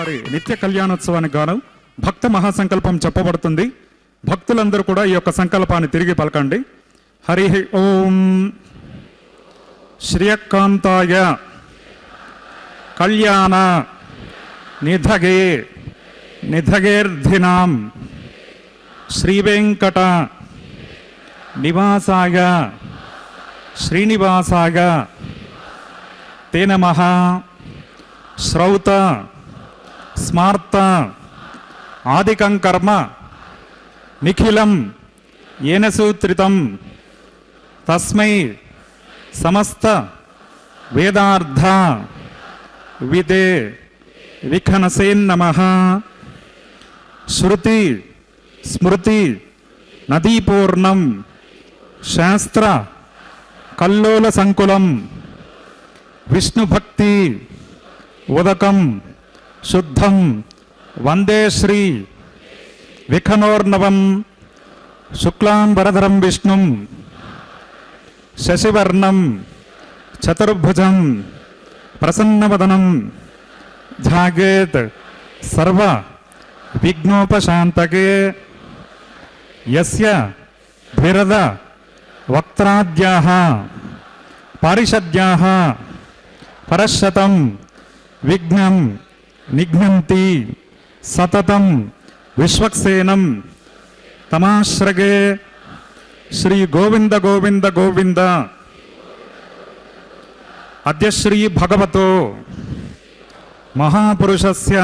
వారి నిత్య కళ్యాణోత్సవానికి గాను భక్త మహాసంకల్పం చెప్పబడుతుంది. భక్తులందరూ కూడా ఈ యొక్క సంకల్పాన్ని తిరిగి పలకండి. హరి ఓం శ్రియకాంతాయ కళ్యాణ నిధగే నిధగేర్ధినాం శ్రీవేంకట నివాసాయ శ్రీనివాసాయ తే నమః. శ్రౌత స్మార్త ఆదికం కర్మ నిఖిలం ఏన సూత్రితం తస్మై సమస్త వేదార్థ విదే విఖనసేన్నమః. శృతి స్మృతి నదీపూర్ణం శాస్త్ర కల్లోల సంకులం విష్ణుభక్తి ఉదకం శుద్ధం వందే శ్రీ విఖనోర్ణవం శుక్లాంబరధరం విష్ణుం శశివర్ణం చతుర్భుజం ప్రసన్నవదనం ధ్యాయేత్ సర్వ విఘ్నోపశాంతకే. యస్య భిరద వక్త్రాద్యాః పారిషద్యాః పరశతం విఘ్నం నిఘ్నంతి సతతం విశ్వక్సేనం తమాశ్రగే. శ్రీ గోవింద గోవింద గోవింద. అద్య శ్రీ భగవతో మహాపురుషస్య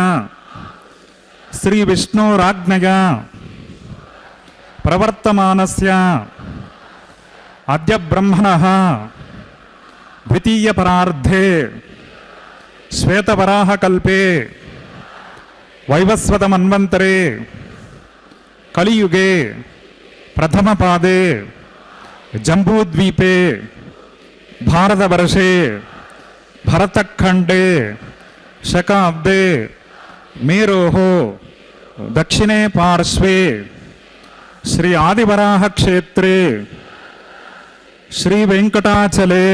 శ్రీ విష్ణోరాజ్ఞయా ప్రవర్తమానస్య అద్య బ్రహ్మణః ద్వితీయ పరార్ధే శ్వేతవరాహకల్పే వైవస్వత మన్వంతరే కలియుగే ప్రథమపాదే జంబూద్వీపే భారతవర్షే భరతఖండే శకాబ్దే మేరోః దక్షిణే పార్శ్వే శ్రీ ఆదివరాహ క్షేత్రే శ్రీ వెంకటాచలే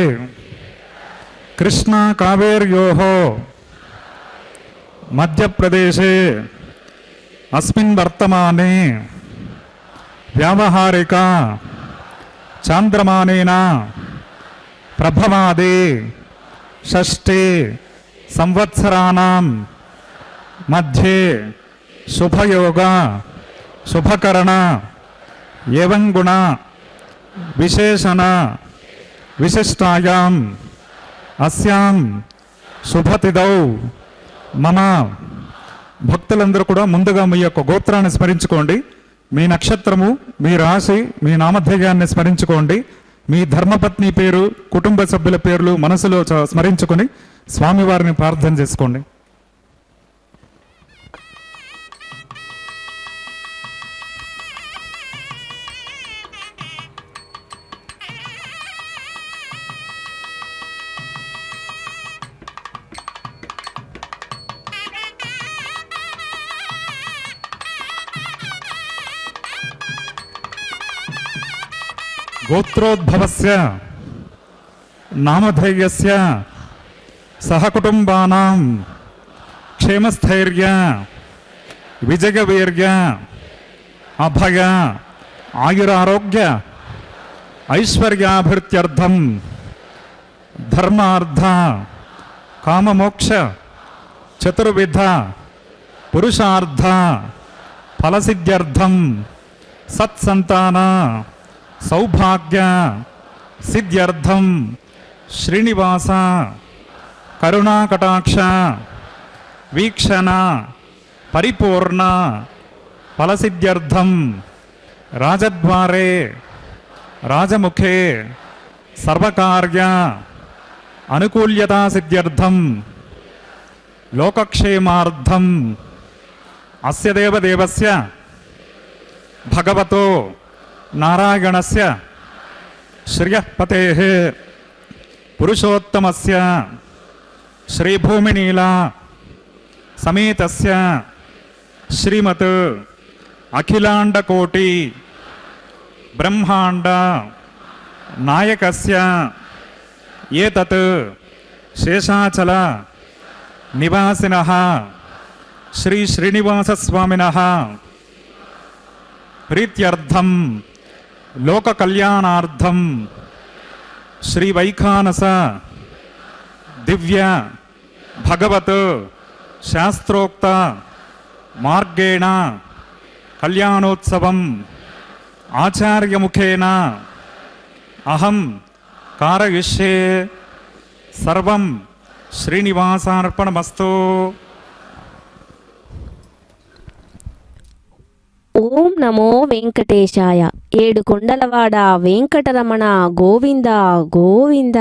కృష్ణా కావేర్యోః మధ్యప్రదేశే అస్మిన్ వర్తమానే వ్యావహారిక చాంద్రమానేన ప్రభవాదే షష్ఠే సంవత్సరాణం మధ్యే శుభయోగ శుభకరణ ఏవం గుణ విశేషణ విశిష్టాయాం అస్యాం శుభతిథౌ మమ. భక్తులందరూ కూడా ముందుగా మీ యొక్క గోత్రాన్ని స్మరించుకోండి. మీ నక్షత్రము, మీ రాశి, మీ నామధేయాన్ని స్మరించుకోండి. మీ ధర్మపత్ని పేరు, కుటుంబ సభ్యుల పేర్లు మనసులో స్మరించుకొని స్వామివారిని ప్రార్థన చేసుకోండి. గోత్రోద్భవస్య నామధేయస్య సహకుటుంబానాం క్షేమస్థైర్య విజయవీర్య అభయ ఆయురారోగ్య ఐశ్వర్యాభివృద్ధ్యర్థం ధర్మార్థ కామమోక్ష చతుర్విధ పురుషార్థ ఫలసిద్ధ్యర్థం సత్సంతాన సౌభాగ్య సిద్ధ్యర్థం శ్రీనివాస కరుణాకటాక్ష వీక్షణ పరిపూర్ణ ఫలసిద్ధ్యర్థం రాజద్వారే రాజముఖే సర్వకార్య అనుకూల్యతా సిద్ధ్యర్థం లోకక్షేమార్థం అస్య దేవదేవస్య భగవతో నారాయణస్య శ్రియఃపతేః పురుషోత్తమస్య శ్రీభూమినీలా సమేతస్య శ్రీమత్ అఖిలాండకోటి బ్రహ్మాండ నాయకస్య ఏతత్ శేషాచల నివాసినః శ్రీ శ్రీనివాసస్వామినః ప్రీత్యర్థం లోక కళ్యాణార్థం శ్రీ వైఖానస దివ్య భగవత్ శాస్త్రోక్త మార్గేణ కళ్యాణోత్సవం ఆచార్యముఖేన అహం కారయిష్యే సర్వం శ్రీనివాసార్పణమస్తు. ఓం నమో వెంకటేశాయ. ఏడుకొండలవాడ వెంకటరమణ గోవింద గోవింద.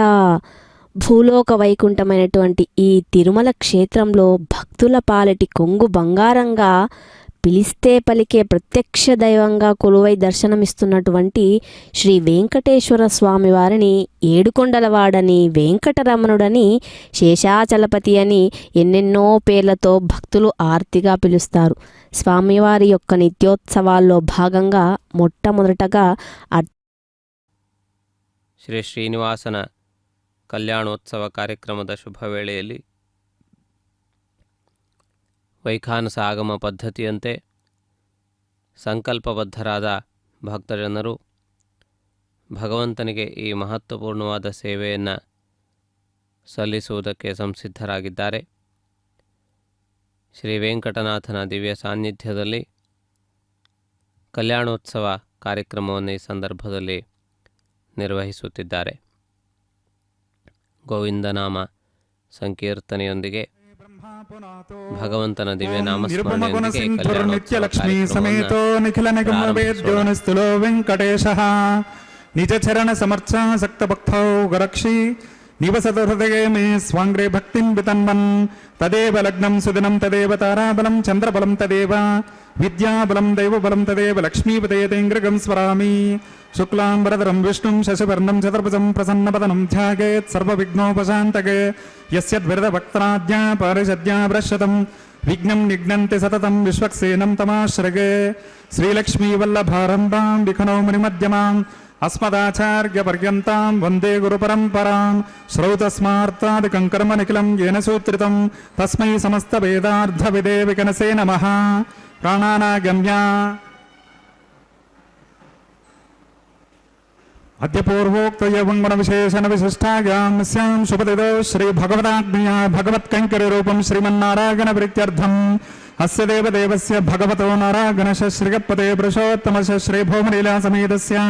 భూలోక వైకుంఠమైనటువంటి ఈ తిరుమల క్షేత్రంలో భక్తుల పాలిటి కొంగు బంగారంగా పిలిస్తే పలికే ప్రత్యక్ష దైవంగా కొలువై దర్శనమిస్తున్నటువంటి శ్రీ వెంకటేశ్వర స్వామి వారిని ఏడుకొండలవాడని, వెంకటరమణుడని, శేషాచలపతి అని ఎన్నెన్నో పేర్లతో భక్తులు ఆర్తిగా పిలుస్తారు. స్వామివారి యొక్క నిత్యోత్సవాల్లో భాగంగా మొట్టమొదటగా ಶ್ರೀ ಶ್ರೀನಿವಾಸನ ಕಲ್ಯಾಣೋತ್ಸವ ಕಾರ್ಯಕ್ರಮದ ಶುಭ ವೇಳೆಯಲ್ಲಿ ವೈಖಾನಸ ಆಗಮ ಪದ್ಧತಿಯಂತೆ ಸಂಕಲ್ಪಬದ್ಧರಾದ ಭಕ್ತಜನರು ಭಗವಂತನಿಗೆ ಈ ಮಹತ್ವಪೂರ್ಣವಾದ ಸೇವೆಯನ್ನು ಸಲ್ಲಿಸುವುದಕ್ಕೆ ಸಂಸಿದ್ಧರಾಗಿದ್ದಾರೆ. ಶ್ರೀ ವೆಂಕಟನಾಥನ ದಿವ್ಯ ಸಾನ್ನಿಧ್ಯದಲ್ಲಿ ಕಲ್ಯಾಣೋತ್ಸವ ಕಾರ್ಯಕ್ರಮವನ್ನು ಈ ಸಂದರ್ಭದಲ್ಲಿ ನಿರ್ವಹಿಸುತ್ತಿದ್ದಾರೆ. ಗೋವಿಂದನಾಮ ಸಂಕೀರ್ತನೆಯೊಂದಿಗೆ ಭಗವಂತನ ದಿವ್ಯ ನಾಮಸ್ಮರಣೆಯೊಂದಿಗೆ ನಿತ್ಯಲಕ್ಷ್ಮೀ ಸಮೇತೋ ನಿಖಿಲ ನಿಗಮ ವೇದ್ಯೋ ನಿಸ್ತುಲೋ ವೆಂಕಟೇಶಃ ನಿಜ ಚರಣ ಸಮರ್ಥಾಸಕ್ತ ಭಕ್ತೌ ಗರಕ್ಷಿ ನಿವಸತ ಹೃದಯೇ ಮೇ ಸ್ವಾಂಗ್ರೆ ಭಕ್ತಿಂ ವಿತನ್ವನ್ ತದೇವ ಲಗ್ನಂ ಸುದಿನಂ ತದೇವ ತಾರಾಬಲಂ ಚಂದ್ರಬಲಂ ತದೇವ ವಿದ್ಯಾಬಲಂ ದೈವಬಲಂ ತದೇವ ಲಕ್ಷ್ಮೀಪತೇಂಗ್ರಗಂ ಸ್ಮರಾಮಿ. ಶುಕ್ಲಾಂ ವರದರಂ ವಿಷ್ಣುಂ ಶಶಿವರ್ಣಂ ಚತುರ್ಭುಜಂ ಪ್ರಸನ್ನವದನಂ ಧ್ಯಾಯೇತ್ ಸರ್ವವಿಘ್ನೋಪಶಾಂತಯೇ. ಯಸ್ಯದ್ವಿರದ ಭಕ್ತರಾಜ್ಞಾ ಪಾರಿಷದ್ಯಾ ಭ್ರಶ್ಯತಂ ವಿಘ್ನಂ ನಿಘ್ನಂತಿ ಸತತಂ ವಿಶ್ವಕ್ಸೇನಂ ತಮಾಶ್ರಯೇ. ಶ್ರೀಲಕ್ಷ್ಮೀವಲ್ಲಭಾರಂಭಾಂ ವಿಖನೋ ಮುನಿಮಧ್ಯಮಾಂ ಅಸ್ಮದಾಚಾರ್ಯ ಪರ್ಯಂತಾಂ ವಂದೇ ಗುರುಪರಂಪರಾಂ. ಶ್ರೌತಸ್ಮಾರ್ತಾದಿಕಂ ಕರ್ಮ ನಿಖಿಲಂ ಯೇನ ಸೂತ್ರಿತಂ ತಸ್ಮೈ ಸಮಸ್ತ ವೇದಾರ್ಥ ವಿದೇ ವಿಕನಸೇ ನಮಃ. ಪ್ರಾಣಾನಾಗಮ್ಯ अद्य पूर्वोक्तयवङ्गुण विशेषण विशिष्टायां स्यां शुभदिदो श्री भगवदाग्निया भगवत्कैङ्कर्यरूपं श्रीमन्नारायण प्रीत्यर्थम् अस्य देवदेवस्य भगवतो नारायणस्य श्रीगपते पुरुषोत्तमस्य श्री भौमलीला समेतस्य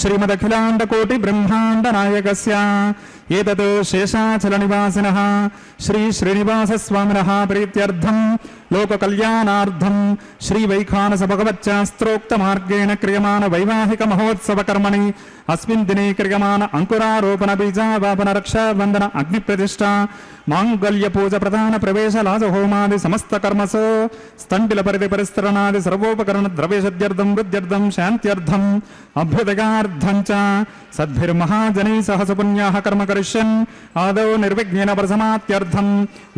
श्रीमदखिलाण्डकोटि ब्रह्माण्ड नायकस्य एतत् शेषाचलनिवासिनः श्री श्रीनिवासस्वामिनः प्रीत्यर्थं लोककल्याणार्थं श्री वैखानस भगवच्चास्त्रोक्तमार्गेण क्रियमाण वैवाहिक महोत्सव कर्मणि अस्मिन् दिने क्रियमाण अंकुरारोपण बीजावापन रक्षाबंधन अग्निप्रतिष्ठा मांगल्य पूजा प्रधान प्रवेश लाजहोमादि समस्त कर्मसु स्तंडिल परिधि परिस्तरणादि सर्वोपकरण द्रव्यशुद्ध्यर्थं वृद्ध्यर्थं शान्त्यर्थं अभ्युदयार्थं च सद्भिर्महाजनैः सह सुपुण्याः कर्म करिष्यन् आदौ निर्विघ्नेन प्रसमाप्त्यर्थं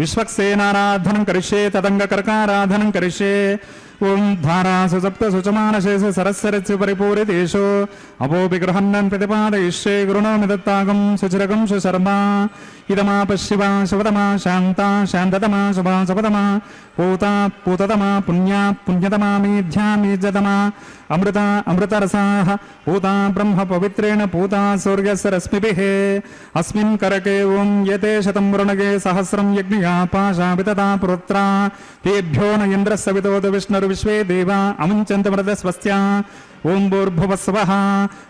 विश्वक्सेनाराधनं करिष्ये तदङ्गकर्काराधनं करिष्ये. ओं धारासु सप्तसु च मानसेषु सरस्वरस्य परिपूरितेषु अपोऽपि गृहन्नन् प्रतिपादयिष्ये गुरुणोमि दत्तागं सुचिरगं सुशर्मा. इदमाप शिवा शिवतमा शान्ता शान्ततमा शुभा शुभतमा पूता पूततमा पुण्या पुण्यतमा मेध्या मेध्यतमा अमृता अमृतरसाः पूता ब्रह्म पवित्रेण पूता सूर्यस्य रश्मिभिः. अस्मिन् करके ओं यते शतं वरुणगे सहस्रं यज्ञया पाशावितता पुरुत्रा तेभ्यो न इन्द्रस्य वितोद विष्णुर्विश्वे देवा अमुञ्चन्ति मृतस्वस्त्या. ओं भूर्भुवस्वः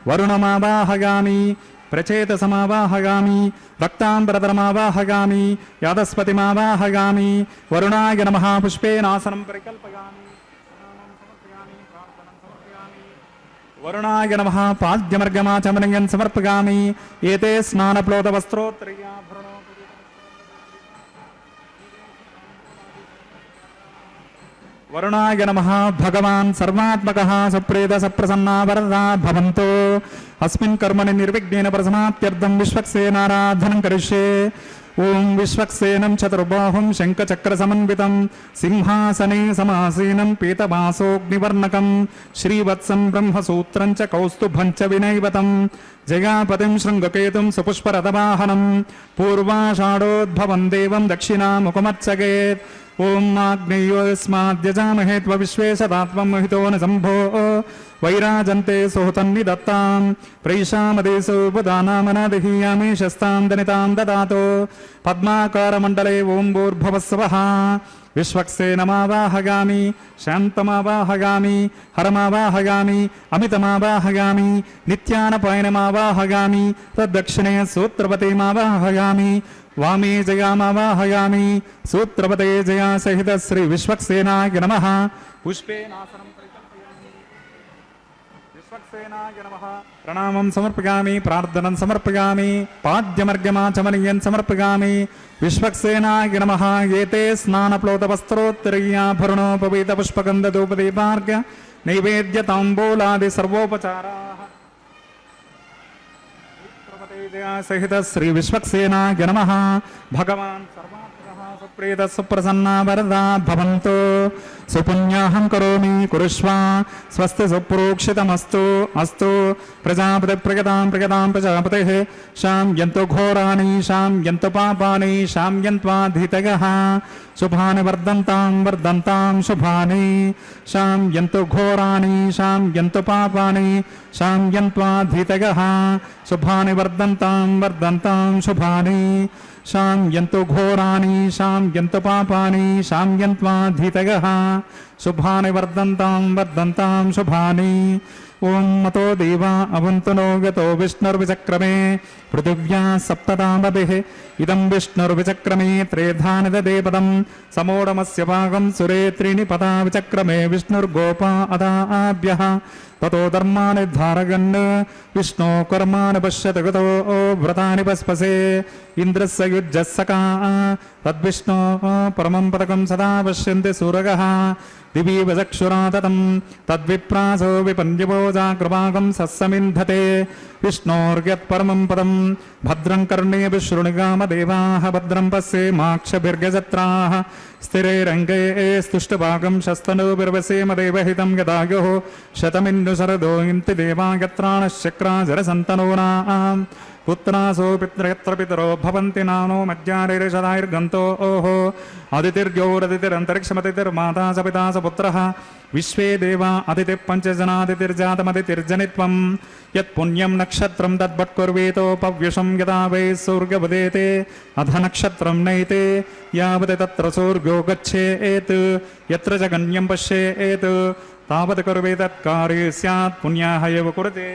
वरुणमावाहयामि प्रचेतसमावाहयामि रक्ताम्बरधरमावाहयामि यादस्पतिमावाहयामि. वरुणाय नमः पुष्पेनासनं परिकल्पयामि वरुणाय नमः पाद्यमर्घमाचमनयन् समर्पयामि. एते स्नानप्लोतवस्त्रोत्तरीयाभरणो वरुणाय नमः. भगवान् सर्वात्मकः सप्रेत सप्रसन्ना वरदा भवन्तो. अस्मिन् कर्मणि निर्विघ्नेन प्रसमाप्त्यर्थं विश्वक्सेनाराधनं करिष्ये. ఓం విశ్వక్సేనం చతుర్బాహుం శంఖచక్రసమన్వితం సింహాసనే సమాసీనం పీతవాసోగ్నివర్ణకం శ్రీవత్సం బ్రహ్మసూత్రం చ కౌస్తుభం చ వినైవతం జయాపతిం శృంగకేతుం సుపుష్పరథవాహనం పూర్వాషాఢోద్భవం దేవం దక్షిణాముఖమర్చగేత్ ఓం ఆగ్నేయోస్మాద్యజామహే త్వ విశ్వేశతాత్మం మహితో న సంభో వైరాజంతే సుహృతన్ని దత్తాం ప్రైషామదేశోపదానామనాదిహీయామి శస్తాం దనితాం దదాతో పద్మాకారమండలే ఓం భూర్భువస్సవః విశ్వక్సేనమావాహగామి శాంతమావాహగామి హరమావాహగామి అమితమావాహగామి నిత్యానపాయనమావాహగామి తద్దక్షిణే సూత్రపతిమావాహగామి వామే జయామావాహయామి సూత్రపతే జయా సహిత శ్రీ విశ్వక్సేనాయ నమః పుష్పేనాసనం పరికల్పయామి విశ్వక్సేనాయ నమః ప్రణామం సమర్పయామి ప్రార్థనం సమర్పయామి పాద్యమర్ఘమాచమనీయం సమర్పయామి విశ్వక్సేనాయ నమః ఏతే స్నానప్లోతవస్త్రోత్తరీయాభరణోపవీత పుష్పగంధధూపదీపార్ఘ్య నైవేద్య తాంబూలాది సర్వోపచారాः సహిత శ్రీ విశ్వక్సేనాయ నమః భగవాన్ సర్వాత్మకః సుప్రీత సుప్రసన్నా వరదా భవంతు సుపుణ్యాహం కరోమి కురుష్వ స్వస్తి సుప్రోక్షితమస్తు అస్తు ప్రజాపతి ప్రగతాం ప్రజాపతిః శామ్యంతు ఘోరాణి శామ్యంతు పాపాని శామ్యంత్వాధితగః శుభాని వర్ధంతాం శుభాని శామ్యంతు ఘోరాణి శామ్యంతు పాపాని శామ్యంత్వాధితగః శుభాని వర్ధంతాం శుభాని శామ్యంతు ఘోరాణి శామ్యంతు పాపాని శామ్యంత్వాధితగః శుభాని వర్ధంతాం శుభాని ఓం మతో దేవా అవంతు నో గతో విష్ణుర్విచక్రమే పృథివ్యా సప్తతామభిః ఇదం విష్ణుర్విచక్రమే త్రేధాని దదేపదం సమోఢమస్య భాగం సురే త్రీణి పదా విచక్రమే విష్ణుర్గోపా అదాభ్యః తతో ధర్మాని ధారయన్ విష్ణో కర్మాణి పశ్యతి గతో వ్రతాని పస్పసే ఇంద్రస్య యుజ్జస్సకా తద్విష్ణో పరమం పదకం సదా పశ్యంతి సూరగః దివీవ చక్షురా తతం తద్విప్రాసో విపన్యభోజా కృపాకం సస్సమింధతే విష్ణోర్యత్పరమం పదం భద్రం కర్ణేభిः శృణుగామదేవాः భద్రం పశ్యేమాక్షభిర్గజత్రాः స్థిరైరంగే స్తుష్టభాగం శస్తనూభిర్వసేమ దేవహితం యదాయుः శతమిన్ను శరదో ఇంతి దేవాగత్రాణశ్చక్రాజరసन्तనూనాం పుత్రాసో పిత్రయత్ర పితరో భవంతి నానో మధ్యారిషదాయిర్గంతో ఓహో అదితిర్యోరదితిరంతరిక్షమతిర్మాతా స పితా స పుత్రః విశ్వే దేవా అదితి పంచజనాదితిర్జాతమదితిర్జనిత్వం యత్పుణ్యం నక్షత్రం తద్భట్కుర్వేతోపవ్యుషం యదా వై సూర్యవదేతే అధ నక్షత్రం నైతే యావది తత్ర సూర్యో గచ్ఛేత్ యత్ర చ గణ్యం పశ్యేత్ తావత్ కుర్వేతత్కార్యే స్యాత్ పుణ్యాః ఏవ కురుతే.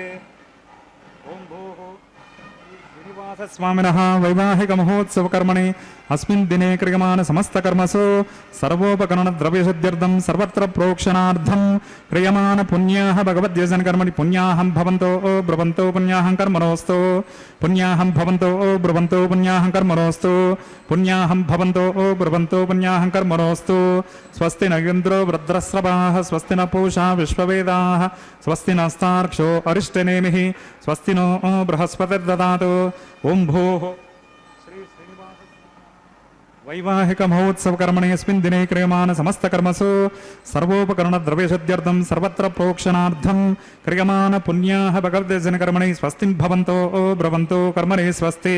స్వామినః వైవాహిక మహోత్సవ కర్మణి అస్మిన్ దినే క్రియమాణ సమస్త కర్మసు సర్వోపకరణ ద్రవ్యశుద్ధ్యర్థం సర్వత్ర ప్రోక్షణార్థం క్రియమాణ పుణ్యాః భగవద్యజన కర్మణి పుణ్యాహం భవంతో బ్రువంతో పుణ్యాహం కర్మణోస్తు పుణ్యాహం భవంతో బ్రువంతో పుణ్యాహం కర్మణోస్తు పుణ్యాహం భవంతో బ్రువంతో పుణ్యాహం కర్మణోస్తు. స్వస్తి న ఇంద్రో వృద్రస్రవాः స్వస్తి న పూషా విశ్వవేదాः స్వస్తి నస్తార్క్షో అరిష్టనేమిః స్వస్తి నో బృహస్పతిర్దదాతు. ఓం భూః వైవాహిక మహోత్సవ కర్మణి అస్మిన్ దినే క్రియమాణ సమస్త కర్మసు సర్వోపకరణ ద్రవ్యశుద్ధ్యర్థం సర్వత్ర ప్రోక్షణార్థం క్రియమాణ పుణ్యాః భగవద్యజన కర్మణి స్వస్తిం భవంతో బ్రువంతో కర్మణి స్వస్తి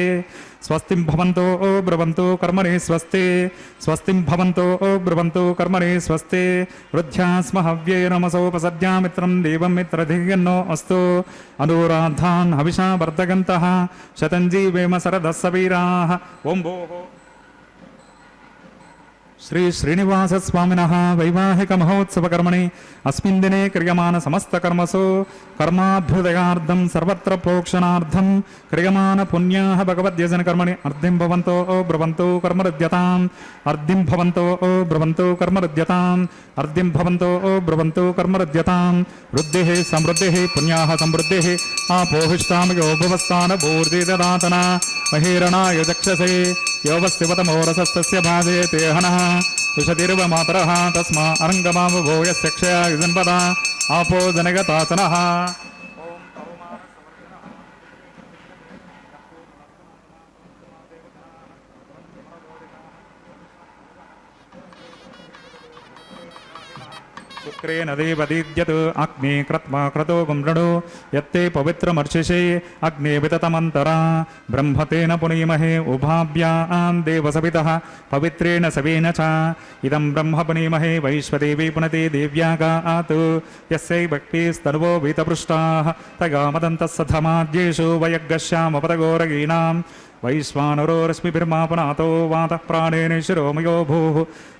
స్వస్తిం భవంతో బ్రువంతో కర్మణి స్వస్తి స్వస్తిం భవంతో బ్రువంతో కర్మణి స్వస్తి. వృద్ధ్యాస్మ హవ్యే నమసోపసద్యామిత్రం దేవం మిత్రధియన్నో అస్తు అనురాధాన్ హవిషా వర్ధగంతః శతంజీవేమ శరదः సవీరాः. ఓం భోః శ్రీ శ్రీనివాస స్వామినః వైవాహిక మహోత్సవ కర్మణి అస్మిన్ దినే క్రియమాణ సమస్త కర్మసు కర్మాభ్యుదయార్థం సర్వత్ర ప్రోక్షణార్థం క్రియమాణ పుణ్యాః భగవద్యజన కర్మణి అర్ధిం భవంతో బ్రువంతో కర్మరుద్యతాం అర్ధిం భవంతో బ్రువంతో కర్మరుద్యతాం అర్ధిం భవంతో బ్రువంతో కర్మరుద్యతాం. వృద్ధిః సమృద్ధిః పుణ్యాః సమృద్ధిః ఆపోహిష్టామయో భువస్థాన భూర్జిదదాతన మహీరణాయ చక్షసే యోవస్తివతమోరసస్తస్య భాజే తేహనః విశతిర్వ మాతరః తస్మా అరంగమావభో యస్య క్షయాయ జన్పదా ఆపో జనగతాసనః. चक्रेण देवदीद्यत् अग्ने क्रत्वा क्रतो गुम्रणो यत्ते पवित्रमर्चिषे अग्ने विततमन्तरा ब्रह्मतेन पुनीमहे उभाभ्यां देवसवितः पवित्रेण सवेन च इदं ब्रह्म पुनीमहे वैश्वदेवी पुनते देव्यागात् यस्यै भक्तिस्तनुवो वीतपृष्टाः तगामदन्तः सधमाद्येषु वयग्गश्यामपदगोरगीणां वैश्वानरोरश्मिभिर्मापनातो वातः प्राणेन शिरोमयो भूः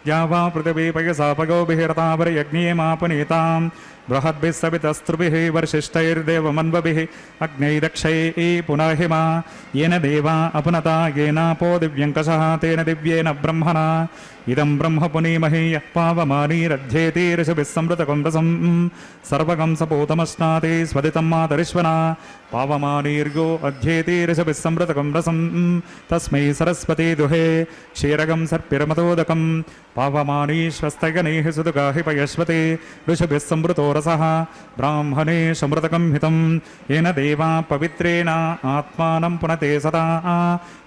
या वा पृथिवी पयसापगोभिरतावरयज्ञेमापनीतां बृहद्भिः सवितस्त्रुभिः वर्षिष्ठैर्देवमन्वभिः अग्नैदक्षैः पुनर्हिमा येन देवा अपनता येनापो दिव्यङ्कषः तेन दिव्येन ब्रह्मणा इदं ब्रह्म पुनीमहे यः पावमानीरध्येति ऋषभिः संवृतकं रसं सर्वगं सपूतमश्नाति स्वदितं मातरिश्वना पावमानीर्यो अध्येति ऋषभिः संवृतकं रसं तस्मै सरस्वती दुहे क्षीरगं सर्पिरमतोदकं पावमानीश्वस्तगणैः सुदुगाहि पयश्वते ऋषभिः संवृतो रसः ब्राह्मणे समृतकं हितं येन देवा पवित्रेण आत्मानं पुनते सदा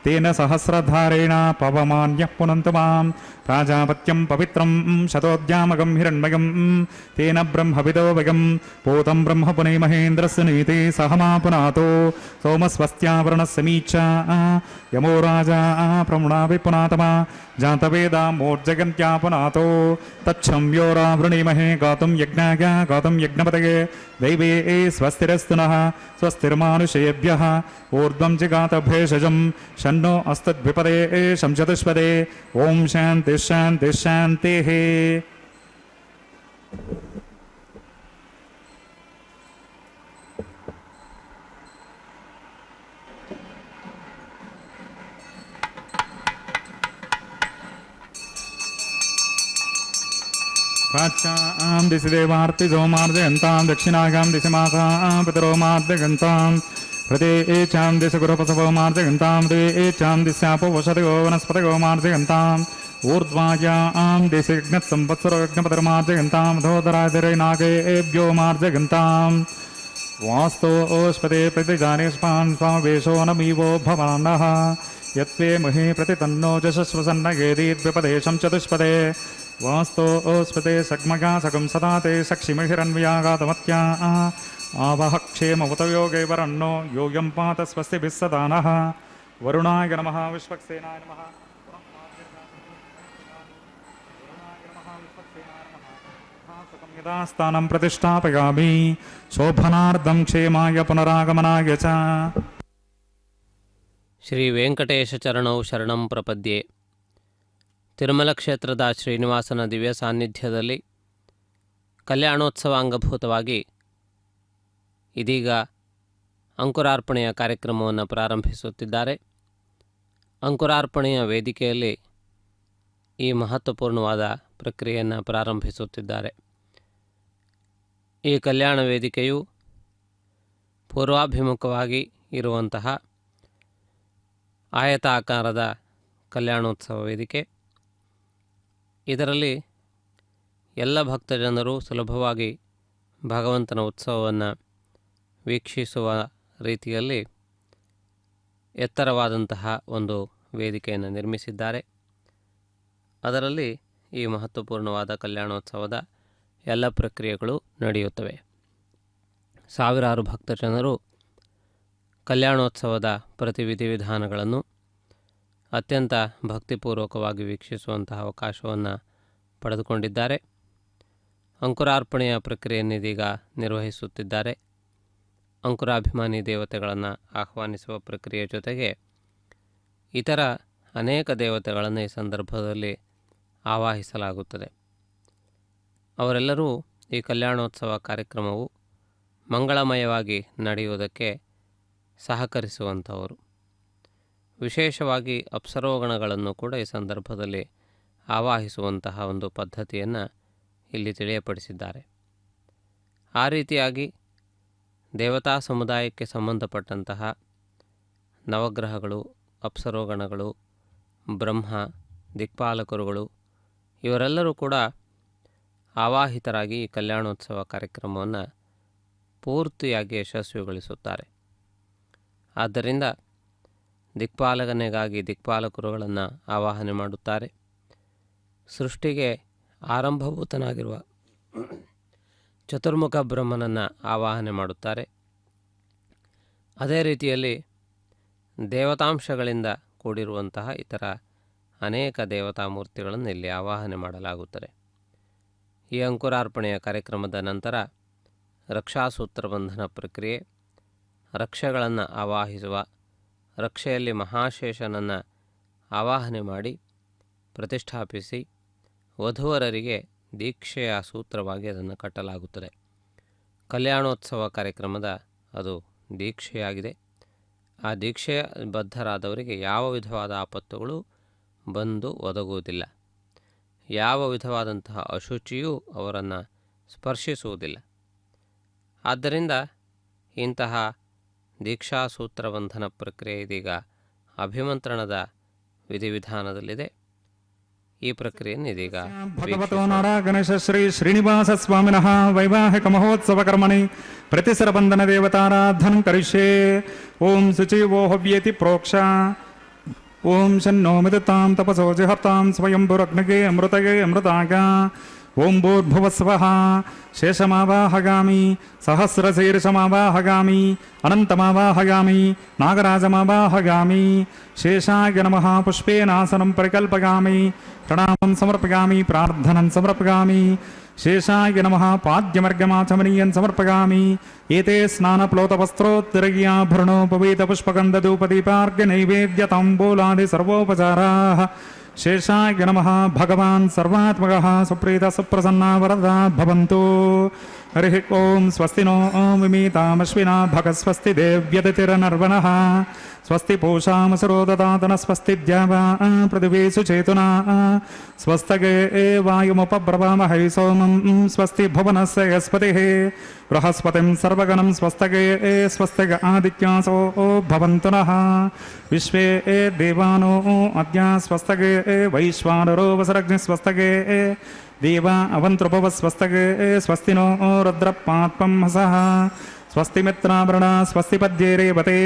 तेन सहस्रधारेण पवमान्यः पुनन्तु मां प्राजापत्यं पवित्रं शतोद्यामकं हिरण्मयं तेन ब्रह्मविदो वयं पूतं ब्रह्म पुनीमहेन्द्रस्य नीति सहमा पुनातो सोमस्वस्त्यावरणस्य मीच्चा यमो राजा प्रमुणा विपुनातमा जातवेदा मोर्जगन्त्या पुनातो तच्छं योरावृणीमहे गातुं यज्ञाय गातुं यज्ञपतये दैवे स्वस्तिरस्तु नः स्वस्तिर्मानुषेभ्यः ऊर्ध्वं जिगात भेषजं शन्नो अस्तद्विपदे शंचतुष्पदे ॐ शान्ति शान्ति शान्तिः प्राच्यां दिशि देवार्ति सोमार्जयन्तां दक्षिणागां दिशि मासां पितरो मार्जयन्तां हृदयेच्छां दिशि गुरुपसवो मार्जयन्तां हृदयेच्छां दिश्यापो वसतिगो वनस्पतिगो मार्जयन्ताम् ऊर्ध्वायां दिशि यज्ञत्संवत्सरो यज्ञपतिर्मार्जयन्तां धोदरादिरैनागेभ्यो मार्जयन्तां वास्तो ओस्पदे प्रतिजाने स्पान् स्वावेशो नमीवो भवानः यत्वे महे प्रतितन्नो जशस्वसन्नगेदीद्विपदेशं चतुष्पदे वास्तो ओस्पदे सग्मगा सकं सदा ते सक्षिमहिरन्व्यागातमत्या आवह क्षेमवतयोगे वरन्नो योऽयं पात स्वस्तिभिः सदा नः वरुणाय नमः विश्वक्सेनाय नमः यदास्थानं प्रतिष्ठापयामि शोभनार्धं क्षेमाय पुनरागमनाय च ಶ್ರೀ ವೆಂಕಟೇಶ ಚರಣೌ ಶರಣಂ ಪ್ರಪದ್ಯೆ. ತಿರುಮಲ ಕ್ಷೇತ್ರದ ಶ್ರೀನಿವಾಸನ ದಿವ್ಯ ಸಾನ್ನಿಧ್ಯದಲ್ಲಿ ಕಲ್ಯಾಣೋತ್ಸವ ಅಂಗಭೂತವಾಗಿ ಇದೀಗ ಅಂಕುರಾರ್ಪಣೆಯ ಕಾರ್ಯಕ್ರಮವನ್ನು ಪ್ರಾರಂಭಿಸುತ್ತಿದ್ದಾರೆ. ಅಂಕುರಾರ್ಪಣೆಯ ವೇದಿಕೆಯಲ್ಲಿ ಈ ಮಹತ್ವಪೂರ್ಣವಾದ ಪ್ರಕ್ರಿಯೆಯನ್ನು ಪ್ರಾರಂಭಿಸುತ್ತಿದ್ದಾರೆ. ಈ ಕಲ್ಯಾಣ ವೇದಿಕೆಯು ಪೂರ್ವಾಭಿಮುಖವಾಗಿ ಇರುವಂತಹ ಆಯತಾಕಾರದ ಕಲ್ಯಾಣೋತ್ಸವ ವೇದಿಕೆ. ಇದರಲ್ಲಿ ಎಲ್ಲ ಭಕ್ತಜನರು ಸುಲಭವಾಗಿ ಭಗವಂತನ ಉತ್ಸವವನ್ನು ವೀಕ್ಷಿಸುವ ರೀತಿಯಲ್ಲಿ ಎತ್ತರವಾದಂತಹ ಒಂದು ವೇದಿಕೆಯನ್ನು ನಿರ್ಮಿಸಿದ್ದಾರೆ. ಅದರಲ್ಲಿ ಈ ಮಹತ್ವಪೂರ್ಣವಾದ ಕಲ್ಯಾಣೋತ್ಸವದ ಎಲ್ಲ ಪ್ರಕ್ರಿಯೆಗಳು ನಡೆಯುತ್ತವೆ. ಸಾವಿರಾರು ಭಕ್ತಜನರು ಕಲ್ಯಾಣೋತ್ಸವದ ಪ್ರತಿ ವಿಧಿವಿಧಾನಗಳನ್ನು ಅತ್ಯಂತ ಭಕ್ತಿಪೂರ್ವಕವಾಗಿ ವೀಕ್ಷಿಸುವಂತಹ ಅವಕಾಶವನ್ನು ಪಡೆದುಕೊಂಡಿದ್ದಾರೆ. ಅಂಕುರಾರ್ಪಣೆಯ ಪ್ರಕ್ರಿಯೆಯನ್ನೀಗ ನಿರ್ವಹಿಸುತ್ತಿದ್ದಾರೆ. ಅಂಕುರಾಭಿಮಾನಿ ದೇವತೆಗಳನ್ನು ಆಹ್ವಾನಿಸುವ ಪ್ರಕ್ರಿಯೆ ಜೊತೆಗೆ ಇತರ ಅನೇಕ ದೇವತೆಗಳನ್ನು ಈ ಸಂದರ್ಭದಲ್ಲಿ ಆವಾಹಿಸಲಾಗುತ್ತದೆ. ಅವರೆಲ್ಲರೂ ಈ ಕಲ್ಯಾಣೋತ್ಸವ ಕಾರ್ಯಕ್ರಮವು ಮಂಗಳಮಯವಾಗಿ ನಡೆಯುವುದಕ್ಕೆ ಸಹಕರಿಸುವಂಥವರು. ವಿಶೇಷವಾಗಿ ಅಪ್ಸರೋಗಣಗಳನ್ನು ಕೂಡ ಈ ಸಂದರ್ಭದಲ್ಲಿ ಆವಾಹಿಸುವಂತಹ ಒಂದು ಪದ್ಧತಿಯನ್ನು ಇಲ್ಲಿ ತಿಳಿಯಪಡಿಸಿದ್ದಾರೆ. ಆ ರೀತಿಯಾಗಿ ದೇವತಾ ಸಮುದಾಯಕ್ಕೆ ಸಂಬಂಧಪಟ್ಟಂತಹ ನವಗ್ರಹಗಳು, ಅಪ್ಸರೋಗಣಗಳು, ಬ್ರಹ್ಮ, ದಿಕ್ಪಾಲಕರುಗಳು ಇವರೆಲ್ಲರೂ ಕೂಡ ಆವಾಹಿತರಾಗಿ ಈ ಕಲ್ಯಾಣೋತ್ಸವ ಕಾರ್ಯಕ್ರಮವನ್ನು ಪೂರ್ತಿಯಾಗಿ ಯಶಸ್ವಿಗೊಳಿಸುತ್ತಾರೆ. ಆದ್ದರಿಂದ ದಿಕ್ಪಾಲಕನೆಗಾಗಿ ದಿಕ್ಪಾಲಕರುಗಳನ್ನು ಆವಾಹನೆ ಮಾಡುತ್ತಾರೆ. ಸೃಷ್ಟಿಗೆ ಆರಂಭಭೂತನಾಗಿರುವ ಚತುರ್ಮುಖ ಬ್ರಹ್ಮನನ್ನು ಆವಾಹನೆ ಮಾಡುತ್ತಾರೆ. ಅದೇ ರೀತಿಯಲ್ಲಿ ದೇವತಾಂಶಗಳಿಂದ ಕೂಡಿರುವಂತಹ ಇತರ ಅನೇಕ ದೇವತಾ ಮೂರ್ತಿಗಳನ್ನು ಇಲ್ಲಿ ಆವಾಹನೆ ಮಾಡಲಾಗುತ್ತದೆ. ಈ ಅಂಕುರಾರ್ಪಣೆಯ ಕಾರ್ಯಕ್ರಮದ ನಂತರ ರಕ್ಷಾಸೂತ್ರಬಂಧನ ಪ್ರಕ್ರಿಯೆ, ರಕ್ಷೆಗಳನ್ನು ಆವಾಹಿಸುವ, ರಕ್ಷೆಯಲ್ಲಿ ಮಹಾಶೇಷನನ್ನು ಆವಾಹನೆ ಮಾಡಿ ಪ್ರತಿಷ್ಠಾಪಿಸಿ ವಧುವರರಿಗೆ ದೀಕ್ಷೆಯ ಸೂತ್ರವಾಗಿ ಅದನ್ನು ಕಟ್ಟಲಾಗುತ್ತದೆ. ಕಲ್ಯಾಣೋತ್ಸವ ಕಾರ್ಯಕ್ರಮದ ಅದು ದೀಕ್ಷೆಯಾಗಿದೆ. ಆ ದೀಕ್ಷೆಯ ಬದ್ಧರಾದವರಿಗೆ ಯಾವ ವಿಧವಾದ ಆಪತ್ತುಗಳು ಬಂದು ಒದಗುವುದಿಲ್ಲ. ಯಾವ ವಿಧವಾದಂತಹ ಅಶುಚಿಯೂ ಅವರನ್ನು ಸ್ಪರ್ಶಿಸುವುದಿಲ್ಲ. ಆದ್ದರಿಂದ ಇಂತಹ ದೀಕ್ಷಾಸೂತ್ರಬಂಧನ ಪ್ರಕ್ರಿಯೆ ಇದೀಗ ಅಭಿಮಂತ್ರಣದ ವಿಧಿವಿಧಾನದಲ್ಲಿದೆ. ಈ ಪ್ರಕ್ರಿಯೆಯನ್ನು ಇದೀಗ ಭಗವತೋ ನಾಡ ಗಣೇಶ ಶ್ರೀ ಶ್ರೀನಿವಾಸ ಸ್ವಾಮಿನಃ ವೈವಾಹಿಕ ಮಹೋತ್ಸವ ಕರ್ಮಣಿ ಪ್ರತಿಸರಬಂಧನ ದೇವತಾರಾಧನಂ ಕರಿಷ್ಯೆ. ಓಂ ಶುಚಿವೋ ಹವ್ಯೇತಿ ಪ್ರೋಕ್ಷ. ಓಂ ಶನ್ನೋ ಮಿದತಾಂ ತಪಸೋ ಜಿಹರ್ತಾಂ ಸ್ವಯಂಭುರಗ್ನಗೆ ಅಮೃತಗೆ ಅಮೃತಾಗ. ಓಂ ಭೂರ್ಭುವಸ್ವಃ ಶೇಷಮಾವಾಹಗಾಮಿ ಸಹಸ್ರಶೀರ್ಷಮಾವಾಹಗಾಮಿ ಅನಂತಮಾವಾಹಗಾಮಿ ನಾಗರಾಜಮಾವಾಹಗಾಮಿ. ಶೇಷಾಯ ನಮಃ ಪುಷ್ಪೇನಾಸನಂ ಪರಿಕಲ್ಪಗಾಮಿ ಪ್ರಣಾಮಂ ಸಮರ್ಪಗಾಮಿ ಪ್ರಾರ್ಥನಂ ಸಮರ್ಪಗಾಮಿ. ಶೇಷಾಯ ನಮಃ ಪಾದ್ಯಮರ್ಗಮಾಚಮನೀಯಂ ಸಮರ್ಪಗಾಮಿ. ಏತೆ ಸ್ನಾನಪ್ಲೋತವಸ್ತ್ರೋತ್ತರಗಿಯಾಭರಣೋಪವೀತಪುಷ್ಪಗಂಧಧೂಪದೀಪಾರ್ಘ್ಯ ನೈವೇದ್ಯ ತಾಂಬೂಲಾದಿ ಸರ್ವೋಪಚಾರಾಃ. ಶೇಷಾಯ ನಮಃ ಭಗವಾನ್ ಸರ್ವಾತ್ಮಕಃ ಸುಪ್ರೀತ ಸುಪ್ರಸನ್ನ ವರದಾ ಭವಂತು. ಹರಿ ಓಂ ಸ್ವಸ್ತಿ ನೋ ಓಂ ವಿಮೀತಾಮಶ್ವಿನಾ ಭಗ ಸ್ವಸ್ತಿ ದೇವ್ಯತಿರನರ್ವಣಃ. ಸ್ವಸ್ತಿ ಪೂಷಾಮಸರೋ ದದಾತನ ಸ್ವಸ್ತಿ ದ್ಯಾವಾ ಪೃಥಿವೀ ಸುಚೇತುನಾ. ಸ್ವಸ್ತಗೆ ವಾಯುಮುಪಬ್ರವಾಮಹೈ ಸೋಮಂ ಸ್ವಸ್ತಿ ಭುವನಸ್ಯ ಯಸ್ಪತಿಃ ಬೃಹಸ್ಪತಿಂ ಸರ್ವಗಣಂ ಸ್ವಸ್ತಗೆ ಸ್ವಸ್ತಿಗ ಆದಿತ್ಯಾಸೋ ಭವಂತು ನಃ. ವಿಶ್ವೇ ದೇವಾನೋ ಅದ್ಯ ಸ್ವಸ್ತಗೆ ವೈಶ್ವಾನರೋ ವಸರಗ್ನಿ ಸ್ವಸ್ತಗೆ ದೇವ ಅವಂತೃಪವ ಸ್ವಸ್ತಗೆ ಸ್ವಸ್ತಿ ನೋ ರುದ್ರಪಾತ್ಪಂ ಹಸಃ. ಸ್ವಸ್ತಿ ಮಿತ್ರಾವರಣ ಸ್ವಸ್ತಿ ಪದ್ಯೇ ರೇವತೆ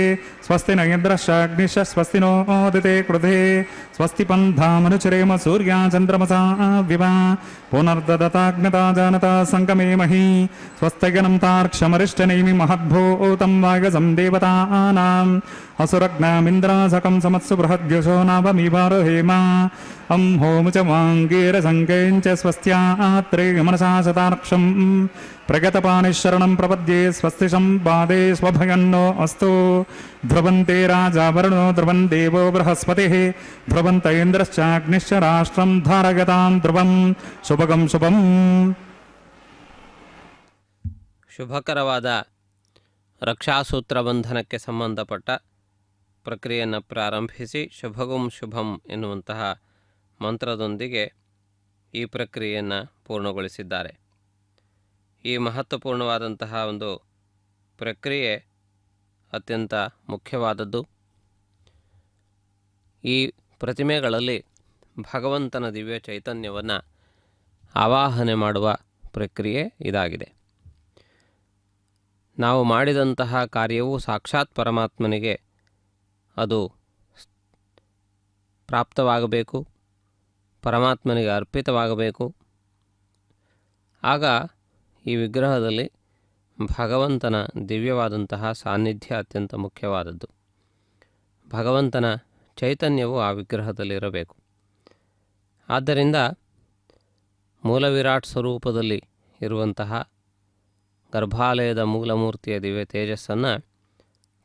ಸ್ವಸ್ತಿ ನಯೇಂದ್ರಶ್ಚಾಗ್ನಿಶ ಸ್ವಸ್ತಿ ನೋ ಓದಿತೆ ಕೃಧೆ. ಸ್ವಸ್ತಿ ಪಂಥಾಮನುಚರೇಮ ಸೂರ್ಯ ಚಂದ್ರಮಸಾ ವಿವ ಪುನರ್ದದತಾಜ್ಞತಾ ಜಾನತಾ ಸಂಗಮೇಮಹಿ. ಸ್ವಸ್ತಿಗಣಂ ತಾರ್ಕ್ಷಮರಿಷ್ಟನೇಮಿ ಮಹದ್ಭೂತಂ ವಾಗಸಂ ದೇವತಾನಾಂ. ಅಸುರಗ್ನಾಮಿಂದ್ರಾಸಕಂ ಸಮತ್ಸು ಬೃಹದ್ಯಶೋ ನಾವಮಿವಾರೋಹೇಮ. ಅಂ ಹೋಮುಚ ವಾಂಗೀರಸಂಗೇಂಚ ಸ್ವಸ್ತ್ಯಾತ್ರೆ ಮನಸಾ ಶತಾರ್ಕ್ಷಂ. ಪ್ರಗತಪಾನಿಶರಣಂ ಪ್ರಪದ್ಯೆ ಸ್ವಸ್ತಿ ಸಂಪಾದೆ ಸ್ವಭಯನ್ನೋ ಅಸ್ತು. ಧ್ರುವಂತೆ ರಾಜಾ ವರುಣೋ ಧ್ರುವನ್ ದೇವೋ ಬೃಹಸ್ಪತಿಃ. ಧ್ರುವಂತ ಇಂದ್ರಶ್ಚಾಗ್ನಿಶ್ಚ ರಾಷ್ಟ್ರಂ ಧಾರಯತಾಂ ಧ್ರುವಂ. ಶುಭಗಂ ಶುಭಂ. ಶುಭಕರವಾದ ರಕ್ಷಾಸೂತ್ರ ಬಂಧನಕ್ಕೆ ಸಂಬಂಧಪಟ್ಟ ಪ್ರಕ್ರಿಯೆಯನ್ನು ಪ್ರಾರಂಭಿಸಿ ಶುಭಗಂ ಶುಭಂ ಎನ್ನುವಂತಹ ಮಂತ್ರದೊಂದಿಗೆ ಈ ಪ್ರಕ್ರಿಯೆಯನ್ನು ಪೂರ್ಣಗೊಳಿಸಿದ್ದಾರೆ. ಈ ಮಹತ್ವಪೂರ್ಣವಾದಂತಹ ಒಂದು ಪ್ರಕ್ರಿಯೆ ಅತ್ಯಂತ ಮುಖ್ಯವಾದದ್ದು. ಈ ಪ್ರತಿಮೆಗಳಲ್ಲಿ ಭಗವಂತನ ದಿವ್ಯ ಚೈತನ್ಯವನ್ನು ಆವಾಹನೆ ಮಾಡುವ ಪ್ರಕ್ರಿಯೆ ಇದಾಗಿದೆ. ನಾವು ಮಾಡಿದಂತಹ ಕಾರ್ಯವು ಸಾಕ್ಷಾತ್ ಪರಮಾತ್ಮನಿಗೆ ಅದು ಪ್ರಾಪ್ತವಾಗಬೇಕು, ಪರಮಾತ್ಮನಿಗೆ ಅರ್ಪಿತವಾಗಬೇಕು. ಆಗ ಈ ವಿಗ್ರಹದಲ್ಲಿ ಭಗವಂತನ ದಿವ್ಯವಾದಂತಹ ಸಾನ್ನಿಧ್ಯ ಅತ್ಯಂತ ಮುಖ್ಯವಾದದ್ದು. ಭಗವಂತನ ಚೈತನ್ಯವು ಆ ವಿಗ್ರಹದಲ್ಲಿರಬೇಕು. ಆದ್ದರಿಂದ ಮೂಲ ವಿರಾಟ್ ಸ್ವರೂಪದಲ್ಲಿ ಇರುವಂತಹ ಗರ್ಭಾಲಯದ ಮೂಲಮೂರ್ತಿಯ ದಿವ್ಯ ತೇಜಸ್ಸನ್ನು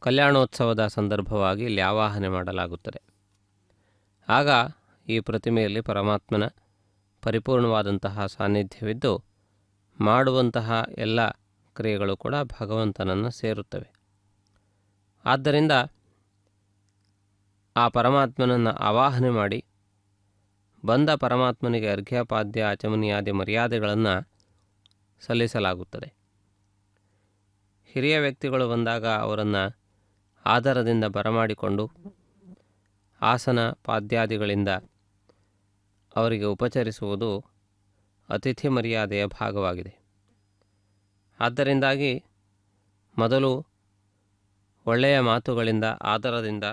ಕಲ್ಯಾಣೋತ್ಸವದ ಸಂದರ್ಭವಾಗಿ ಇಲ್ಲಿ ಆವಾಹನೆ ಮಾಡಲಾಗುತ್ತದೆ. ಆಗ ಈ ಪ್ರತಿಮೆಯಲ್ಲಿ ಪರಮಾತ್ಮನ ಪರಿಪೂರ್ಣವಾದಂತಹ ಸಾನ್ನಿಧ್ಯವಿದ್ದು ಮಾಡುವಂತಹ ಎಲ್ಲ ಕ್ರಿಯೆಗಳು ಕೂಡ ಭಗವಂತನನ್ನು ಸೇರುತ್ತವೆ. ಆದ್ದರಿಂದ ಆ ಪರಮಾತ್ಮನನ್ನು ಆವಾಹನೆ ಮಾಡಿ ಬಂದ ಪರಮಾತ್ಮನಿಗೆ ಅರ್ಘ್ಯಪಾದ್ಯ ಆಚಮನಿಯಾದಿ ಮರ್ಯಾದೆಗಳನ್ನು ಸಲ್ಲಿಸಲಾಗುತ್ತದೆ. ಹಿರಿಯ ವ್ಯಕ್ತಿಗಳು ಬಂದಾಗ ಅವರನ್ನು ಆದರದಿಂದ ಬರಮಾಡಿಕೊಂಡು ಆಸನ ಪಾದ್ಯಾದಿಗಳಿಂದ ಅವರಿಗೆ ಉಪಚರಿಸುವುದು ಅತಿಥಿ ಮರ್ಯಾದೆಯ ಭಾಗವಾಗಿದೆ. ಆದ್ದರಿಂದಾಗಿ ಮೊದಲು ಒಳ್ಳೆಯ ಮಾತುಗಳಿಂದ ಆದರದಿಂದ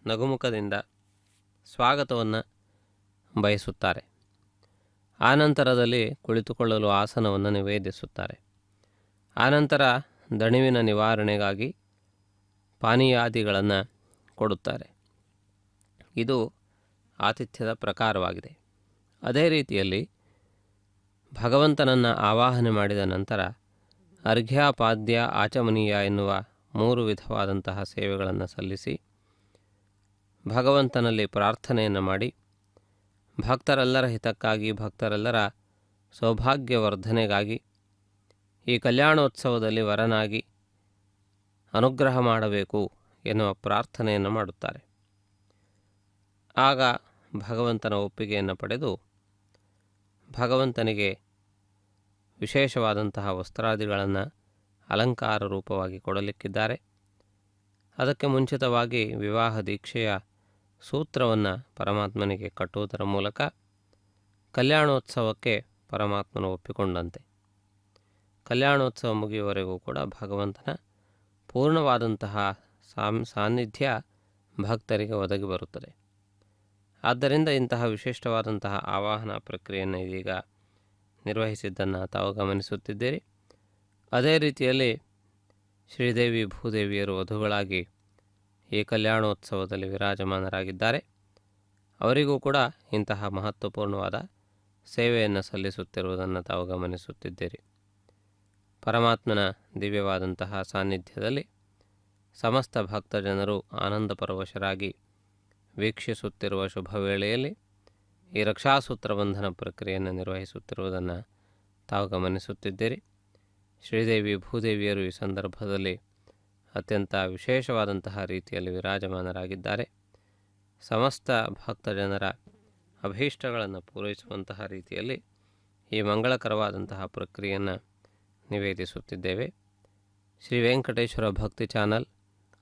ನಗುಮುಖದಿಂದ ಸ್ವಾಗತವನ್ನು ಬಯಸುತ್ತಾರೆ. ಆನಂತರದಲ್ಲಿ ಕುಳಿತುಕೊಳ್ಳಲು ಆಸನವನ್ನು ನಿವೇದಿಸುತ್ತಾರೆ. ಆನಂತರ ದಣಿವಿನ ನಿವಾರಣೆಗಾಗಿ ಪಾನೀಯಾದಿಗಳನ್ನು ಕೊಡುತ್ತಾರೆ. ಇದು ಆತಿಥ್ಯದ ಪ್ರಕಾರವಾಗಿದೆ. ಅದೇ ರೀತಿಯಲ್ಲಿ ಭಗವಂತನನ್ನು ಆವಾಹನೆ ಮಾಡಿದ ನಂತರ ಅರ್ಘ್ಯ, ಪಾದ್ಯ, ಆಚಮನೀಯ ಎನ್ನುವ 3 ವಿಧವಾದಂತಹ ಸೇವೆಗಳನ್ನು ಸಲ್ಲಿಸಿ ಭಗವಂತನಲ್ಲಿ ಪ್ರಾರ್ಥನೆಯನ್ನು ಮಾಡಿ ಭಕ್ತರೆಲ್ಲರ ಹಿತಕ್ಕಾಗಿ, ಭಕ್ತರೆಲ್ಲರ ಸೌಭಾಗ್ಯವರ್ಧನೆಗಾಗಿ ಈ ಕಲ್ಯಾಣೋತ್ಸವದಲ್ಲಿ ವರನಾಗಿ ಅನುಗ್ರಹ ಮಾಡಬೇಕು ಎನ್ನುವ ಪ್ರಾರ್ಥನೆಯನ್ನು ಮಾಡುತ್ತಾರೆ. ಆಗ ಭಗವಂತನ ಒಪ್ಪಿಗೆಯನ್ನು ಪಡೆದು ಭಗವಂತನಿಗೆ ವಿಶೇಷವಾದಂತಹ ವಸ್ತ್ರಾದಿಗಳನ್ನು ಅಲಂಕಾರ ರೂಪವಾಗಿ ಕೊಡಲಿಕ್ಕಿದ್ದಾರೆ. ಅದಕ್ಕೆ ಮುಂಚಿತವಾಗಿ ವಿವಾಹ ದೀಕ್ಷೆಯ ಸೂತ್ರವನ್ನು ಪರಮಾತ್ಮನಿಗೆ ಕಟ್ಟುವುದರ ಮೂಲಕ ಕಲ್ಯಾಣೋತ್ಸವಕ್ಕೆ ಪರಮಾತ್ಮನು ಒಪ್ಪಿಕೊಂಡಂತೆ. ಕಲ್ಯಾಣೋತ್ಸವ ಮುಗಿಯುವವರೆಗೂ ಕೂಡ ಭಗವಂತನ ಪೂರ್ಣವಾದಂತಹ ಸಾನ್ನಿಧ್ಯ ಭಕ್ತರಿಗೆ ಒದಗಿ ಬರುತ್ತದೆ. ಆದ್ದರಿಂದ ಇಂತಹ ವಿಶಿಷ್ಟವಾದಂತಹ ಆವಾಹನ ಪ್ರಕ್ರಿಯೆಯನ್ನು ಇದೀಗ ನಿರ್ವಹಿಸಿದ್ದನ್ನು ತಾವು ಗಮನಿಸುತ್ತಿದ್ದೀರಿ. ಅದೇ ರೀತಿಯಲ್ಲಿ ಶ್ರೀದೇವಿ ಭೂದೇವಿಯರು ವಧುಗಳಾಗಿ ಈ ಕಲ್ಯಾಣೋತ್ಸವದಲ್ಲಿ ವಿರಾಜಮಾನರಾಗಿದ್ದಾರೆ. ಅವರಿಗೂ ಕೂಡ ಇಂತಹ ಮಹತ್ವಪೂರ್ಣವಾದ ಸೇವೆಯನ್ನು ಸಲ್ಲಿಸುತ್ತಿರುವುದನ್ನು ತಾವು ಗಮನಿಸುತ್ತಿದ್ದೀರಿ. ಪರಮಾತ್ಮನ ದಿವ್ಯವಾದಂತಹ ಸಾನ್ನಿಧ್ಯದಲ್ಲಿ ಸಮಸ್ತ ಭಕ್ತಜನರು ಆನಂದ ಪರವಶರಾಗಿ ವೀಕ್ಷಿಸುತ್ತಿರುವ ಶುಭ ವೇಳೆಯಲ್ಲಿ ಈ ರಕ್ಷಾಸೂತ್ರ ಬಂಧನ ಪ್ರಕ್ರಿಯೆಯನ್ನು ನಿರ್ವಹಿಸುತ್ತಿರುವುದನ್ನು ತಾವು ಗಮನಿಸುತ್ತಿದ್ದೀರಿ. ಶ್ರೀದೇವಿ ಭೂದೇವಿಯರು ಈ ಸಂದರ್ಭದಲ್ಲಿ ಅತ್ಯಂತ ವಿಶೇಷವಾದಂತಹ ರೀತಿಯಲ್ಲಿ ವಿರಾಜಮಾನರಾಗಿದ್ದಾರೆ. ಸಮಸ್ತ ಭಕ್ತಜನರ ಅಭೀಷ್ಟಗಳನ್ನು ಪೂರೈಸುವಂತಹ ರೀತಿಯಲ್ಲಿ ಈ ಮಂಗಳಕರವಾದಂತಹ ಪ್ರಕ್ರಿಯೆಯನ್ನು ನಿವೇದಿಸುತ್ತಿದ್ದೇವೆ. ಶ್ರೀ ವೆಂಕಟೇಶ್ವರ ಭಕ್ತಿ ಚಾನಲ್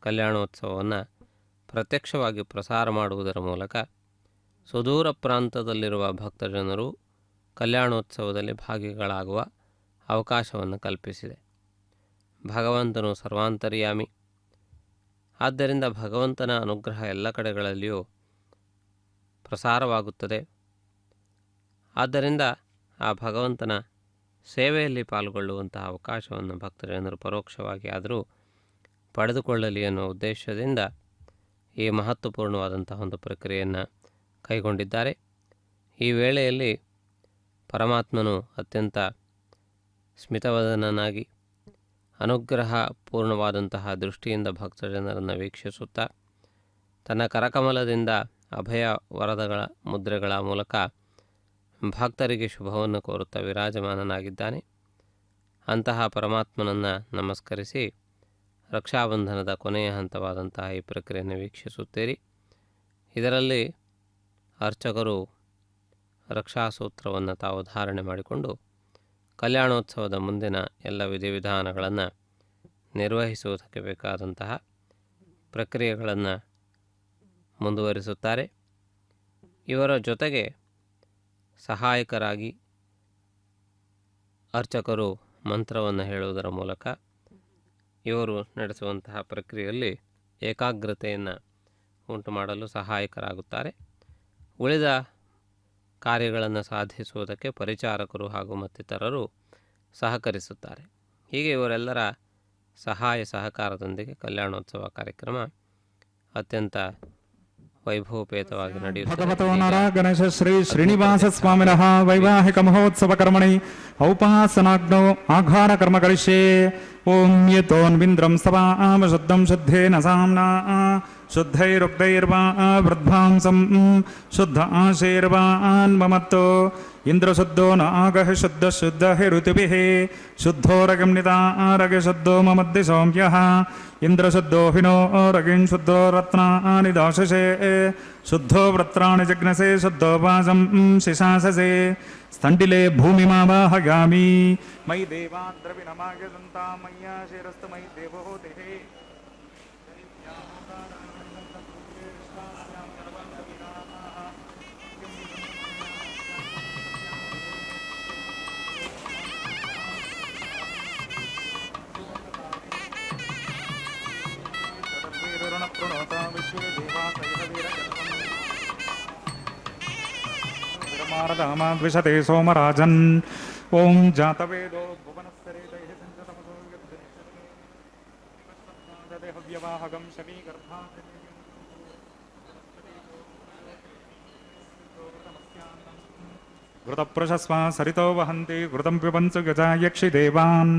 ಕಲ್ಯಾಣೋತ್ಸವವನ್ನು ಪ್ರತ್ಯಕ್ಷವಾಗಿ ಪ್ರಸಾರ ಮಾಡುವುದರ ಮೂಲಕ ಸುದೂರ ಪ್ರಾಂತದಲ್ಲಿರುವ ಭಕ್ತಜನರು ಕಲ್ಯಾಣೋತ್ಸವದಲ್ಲಿ ಭಾಗಿಗಳಾಗುವ ಅವಕಾಶವನ್ನು ಕಲ್ಪಿಸಿದೆ. ಭಗವಂತನು ಸರ್ವಾಂತರ್ಯಾಮಿ. ಆದ್ದರಿಂದ ಭಗವಂತನ ಅನುಗ್ರಹ ಎಲ್ಲ ಕಡೆಗಳಲ್ಲಿಯೂ ಪ್ರಸಾರವಾಗುತ್ತದೆ. ಆದ್ದರಿಂದ ಆ ಭಗವಂತನ ಸೇವೆಯಲ್ಲಿ ಪಾಲ್ಗೊಳ್ಳುವಂತಹ ಅವಕಾಶವನ್ನು ಭಕ್ತಜನರು ಪರೋಕ್ಷವಾಗಿ ಆದರೂ ಪಡೆದುಕೊಳ್ಳಲಿ ಎನ್ನುವ ಉದ್ದೇಶದಿಂದ ಈ ಮಹತ್ವಪೂರ್ಣವಾದಂತಹ ಒಂದು ಪ್ರಕ್ರಿಯೆಯನ್ನು ಕೈಗೊಂಡಿದ್ದಾರೆ. ಈ ವೇಳೆಯಲ್ಲಿ ಪರಮಾತ್ಮನು ಅತ್ಯಂತ ಸ್ಮಿತವದನನಾಗಿ ಅನುಗ್ರಹ ಪೂರ್ಣವಾದಂತಹ ದೃಷ್ಟಿಯಿಂದ ಭಕ್ತಜನರನ್ನು ವೀಕ್ಷಿಸುತ್ತಾ ತನ್ನ ಕರಕಮಲದಿಂದ ಅಭಯ ವರದಗಳ ಮುದ್ರೆಗಳ ಮೂಲಕ ಭಕ್ತರಿಗೆ ಶುಭವನ್ನು ಕೋರುತ್ತಾ ವಿರಾಜಮಾನನಾಗಿದ್ದಾನೆ. ಅಂತಹ ಪರಮಾತ್ಮನನ್ನು ನಮಸ್ಕರಿಸಿ ರಕ್ಷಾಬಂಧನದ ಕೊನೆಯ ಹಂತವಾದಂತಹ ಈ ಪ್ರಕ್ರಿಯೆಯನ್ನು ವೀಕ್ಷಿಸುತ್ತೀರಿ. ಇದರಲ್ಲಿ ಅರ್ಚಕರು ರಕ್ಷಾಸೂತ್ರವನ್ನು ತಾವು ಧಾರಣೆ ಮಾಡಿಕೊಂಡು ಕಲ್ಯಾಣೋತ್ಸವದ ಮುಂದಿನ ಎಲ್ಲ ವಿಧಿವಿಧಾನಗಳನ್ನು ನಿರ್ವಹಿಸುವುದಕ್ಕೆ ಬೇಕಾದಂತಹ ಪ್ರಕ್ರಿಯೆಗಳನ್ನು ಮುಂದುವರಿಸುತ್ತಾರೆ. ಇವರ ಜೊತೆಗೆ ಸಹಾಯಕರಾಗಿ ಅರ್ಚಕರು ಮಂತ್ರವನ್ನು ಹೇಳುವುದರ ಮೂಲಕ ಇವರು ನಡೆಸುವಂತಹ ಪ್ರಕ್ರಿಯೆಯಲ್ಲಿ ಏಕಾಗ್ರತೆಯನ್ನು ಉಂಟು ಮಾಡಲು ಸಹಾಯಕರಾಗುತ್ತಾರೆ. ಉಳಿದ ಕಾರ್ಯಗಳನ್ನು ಸಾಧಿಸುವುದಕ್ಕೆ ಪರಿಚಾರಕರು ಹಾಗೂ ಮತ್ತಿತರರು ಸಹಕರಿಸುತ್ತಾರೆ. ಹೀಗೆ ಇವರೆಲ್ಲರ ಸಹಾಯ ಸಹಕಾರದೊಂದಿಗೆ ಕಲ್ಯಾಣೋತ್ಸವ ಕಾರ್ಯಕ್ರಮ ಅತ್ಯಂತ ವೈಭವಪೇತವಾಗಿ ನಡೆಯುತ್ತದೆ. ಭಗವತೋ ನರ ಗಣೇಶ ಶ್ರೀ ಶ್ರೀನಿವಾಸ ಸ್ವಾಮಿನಃ ವೈವಾಹಿಕ ಮಹೋತ್ಸವ ಕರ್ಮಣಿ ಔಪಾಸನಾಗ್ನೋ ಆಘಾರ ಕರ್ಮ ಕರಿಷ್ಯೆ. ಓಂ ಯತೋನ್ವಿಂದ್ರಂ ಸವಾಮ ಶುದ್ಧಂ ಶುದ್ಧೇನ ಸಾಮ್ನಾ ಶುದ್ಧೈರುಕ್ತೈರ್ವಾ ವೃದ್ಧಾಂಸಂ ಶುದ್ಧ ಆಶೀರ್ವಾನ್ ಮಮತ್ತೋ ಇಂದ್ರಶುದ್ಧೋ ನಾಗಃ ಶುದ್ಧ ಶುದ್ಧ ಋತುಭಿಃ ಶುದ್ಧೋರಗಮ್ನಿತಾರಗ ಶುದ್ಧೋ ಮಮದ್ದಿ ಸೌಮ್ಯಃ ಇಂದ್ರಶುದ್ಧೋ ಹಿನೋ ರಗಿನ್ ಶುದ್ಧೋ ರತ್ನಾನಿ ದಾಶಸೆ ಶುದ್ಧೋ ವೃತ್ರಾಣಿ ಜಗ್ನಸೆ ಶುದ್ಧೋ ವಾಸಂ ಶಿಶಾಸಸೆ ಸ್ಥಂಡಿಲೆ ಭೂಮಿಮಾವಾಹಯಾಮಿ ಮಯಿ ದೇವಾದ್ರವಿನಮಾಗದಂತಾ ಮಯ್ಯಾ ಶಿರಸ್ತು ಮಯಿ ದೇವೋತಿಃ. ವಿಷತೆ ಸೋಮರಾಜನ್. ಓಂ ಜಾತವೇದೋ ಭುವನಸ್ತರೇತೈಃ ಸಂಜತಮಸೋ हव्यवाहकं शमीगर्भां घृतप्रशस्वा सरितो वहन्ति घृतं पिबन्तु गजा यक्षिदेवान्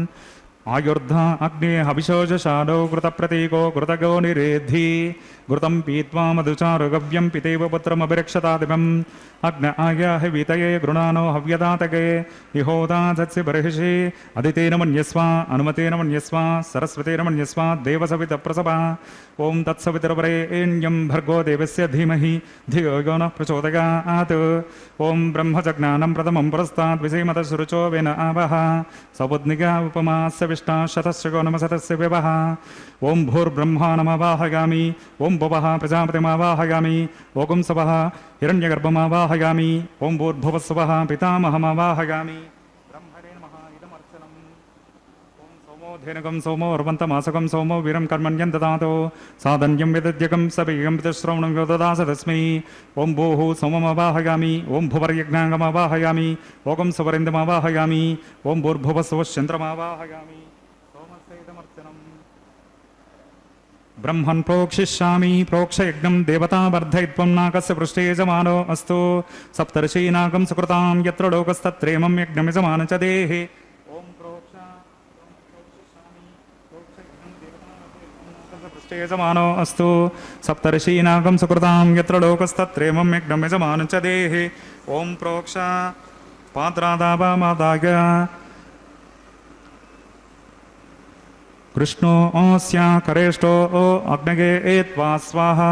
आयुर्धा अग्ने हविषोजशालो घृतप्रतीको घृतगो निरेद्धि घृतं पीत्वा मधुचारुगव्यं पितेव पुत्रमभिरक्षतादिवम् अग्न आयाहि वीतये गृणानो हव्यदातके इहोदा धत्सि बर्हिषि अदितेन मन्यस्व अनुमतेन मन्यस्व सरस्वतेन मन्यस्व देवसवितप्रसभा ॐ तत्सवितुर्वरेण्यं भर्गो देवस्य धीमहि धियो यो नः प्रचोदयात् ॐ ब्रह्मजज्ञानं प्रथमं पुरस्तात् विषेमतसुरुचो वेन आवह सपुद्निका उपमास्य विष्टा शतस्य गोनमशतस्य व्यवः ॐ भूर्ब्रह्मा नमवाहयामि ॐ भुवः प्रजापतिमावाहयामि ॐ सवः हिरण्यगर्भमावाहयामि ॐ भूर्भुवस्सुवः पितामहमावाहयामि ब्रह्मणे नमः इदमर्चनम् ॐ सोमो धेनुकं सोमो अर्वन्तमासकं सोमो वीरं कर्मण्यं ददातु साधन्यं विदद्यकं सवेगं पितृश्रवणं योददास तस्मै ॐ भूः सोममावाहयामि ॐ भुवर्यज्ञाङ्गमावाहयामि ॐ सुवरेन्द्रमावाहयामि ॐ भूर्भुवस्सुवश्चन्द्रमावाहयामि सोमस्यैदमर्चनम् ब्रह्मन् प्रोक्षिष्यामि प्रोक्षयज्ञं देवतावर्धयित्वं नाकस्य पृष्ठे यजमानो अस्तु सप्तर्षीनाकं सुकृतां यत्र लोकस्तत्रेमं यज्ञमिजमानं च देहे ॐ प्रोक्षिष्यामि प्रोक्षयज्ञं देवतावर्धयित्वं नाकस्य पृष्ठे यजमानो अस्तु सप्तर्षीनाकं सुकृतां यत्र लोकस्तत्रेमं यज्ञमिजमानं च देहे ॐ प्रोक्ष पात्रादावामादाय कृष्णो ओस्या करेष्टो ओ अग्नगे एत्वा स्वाहा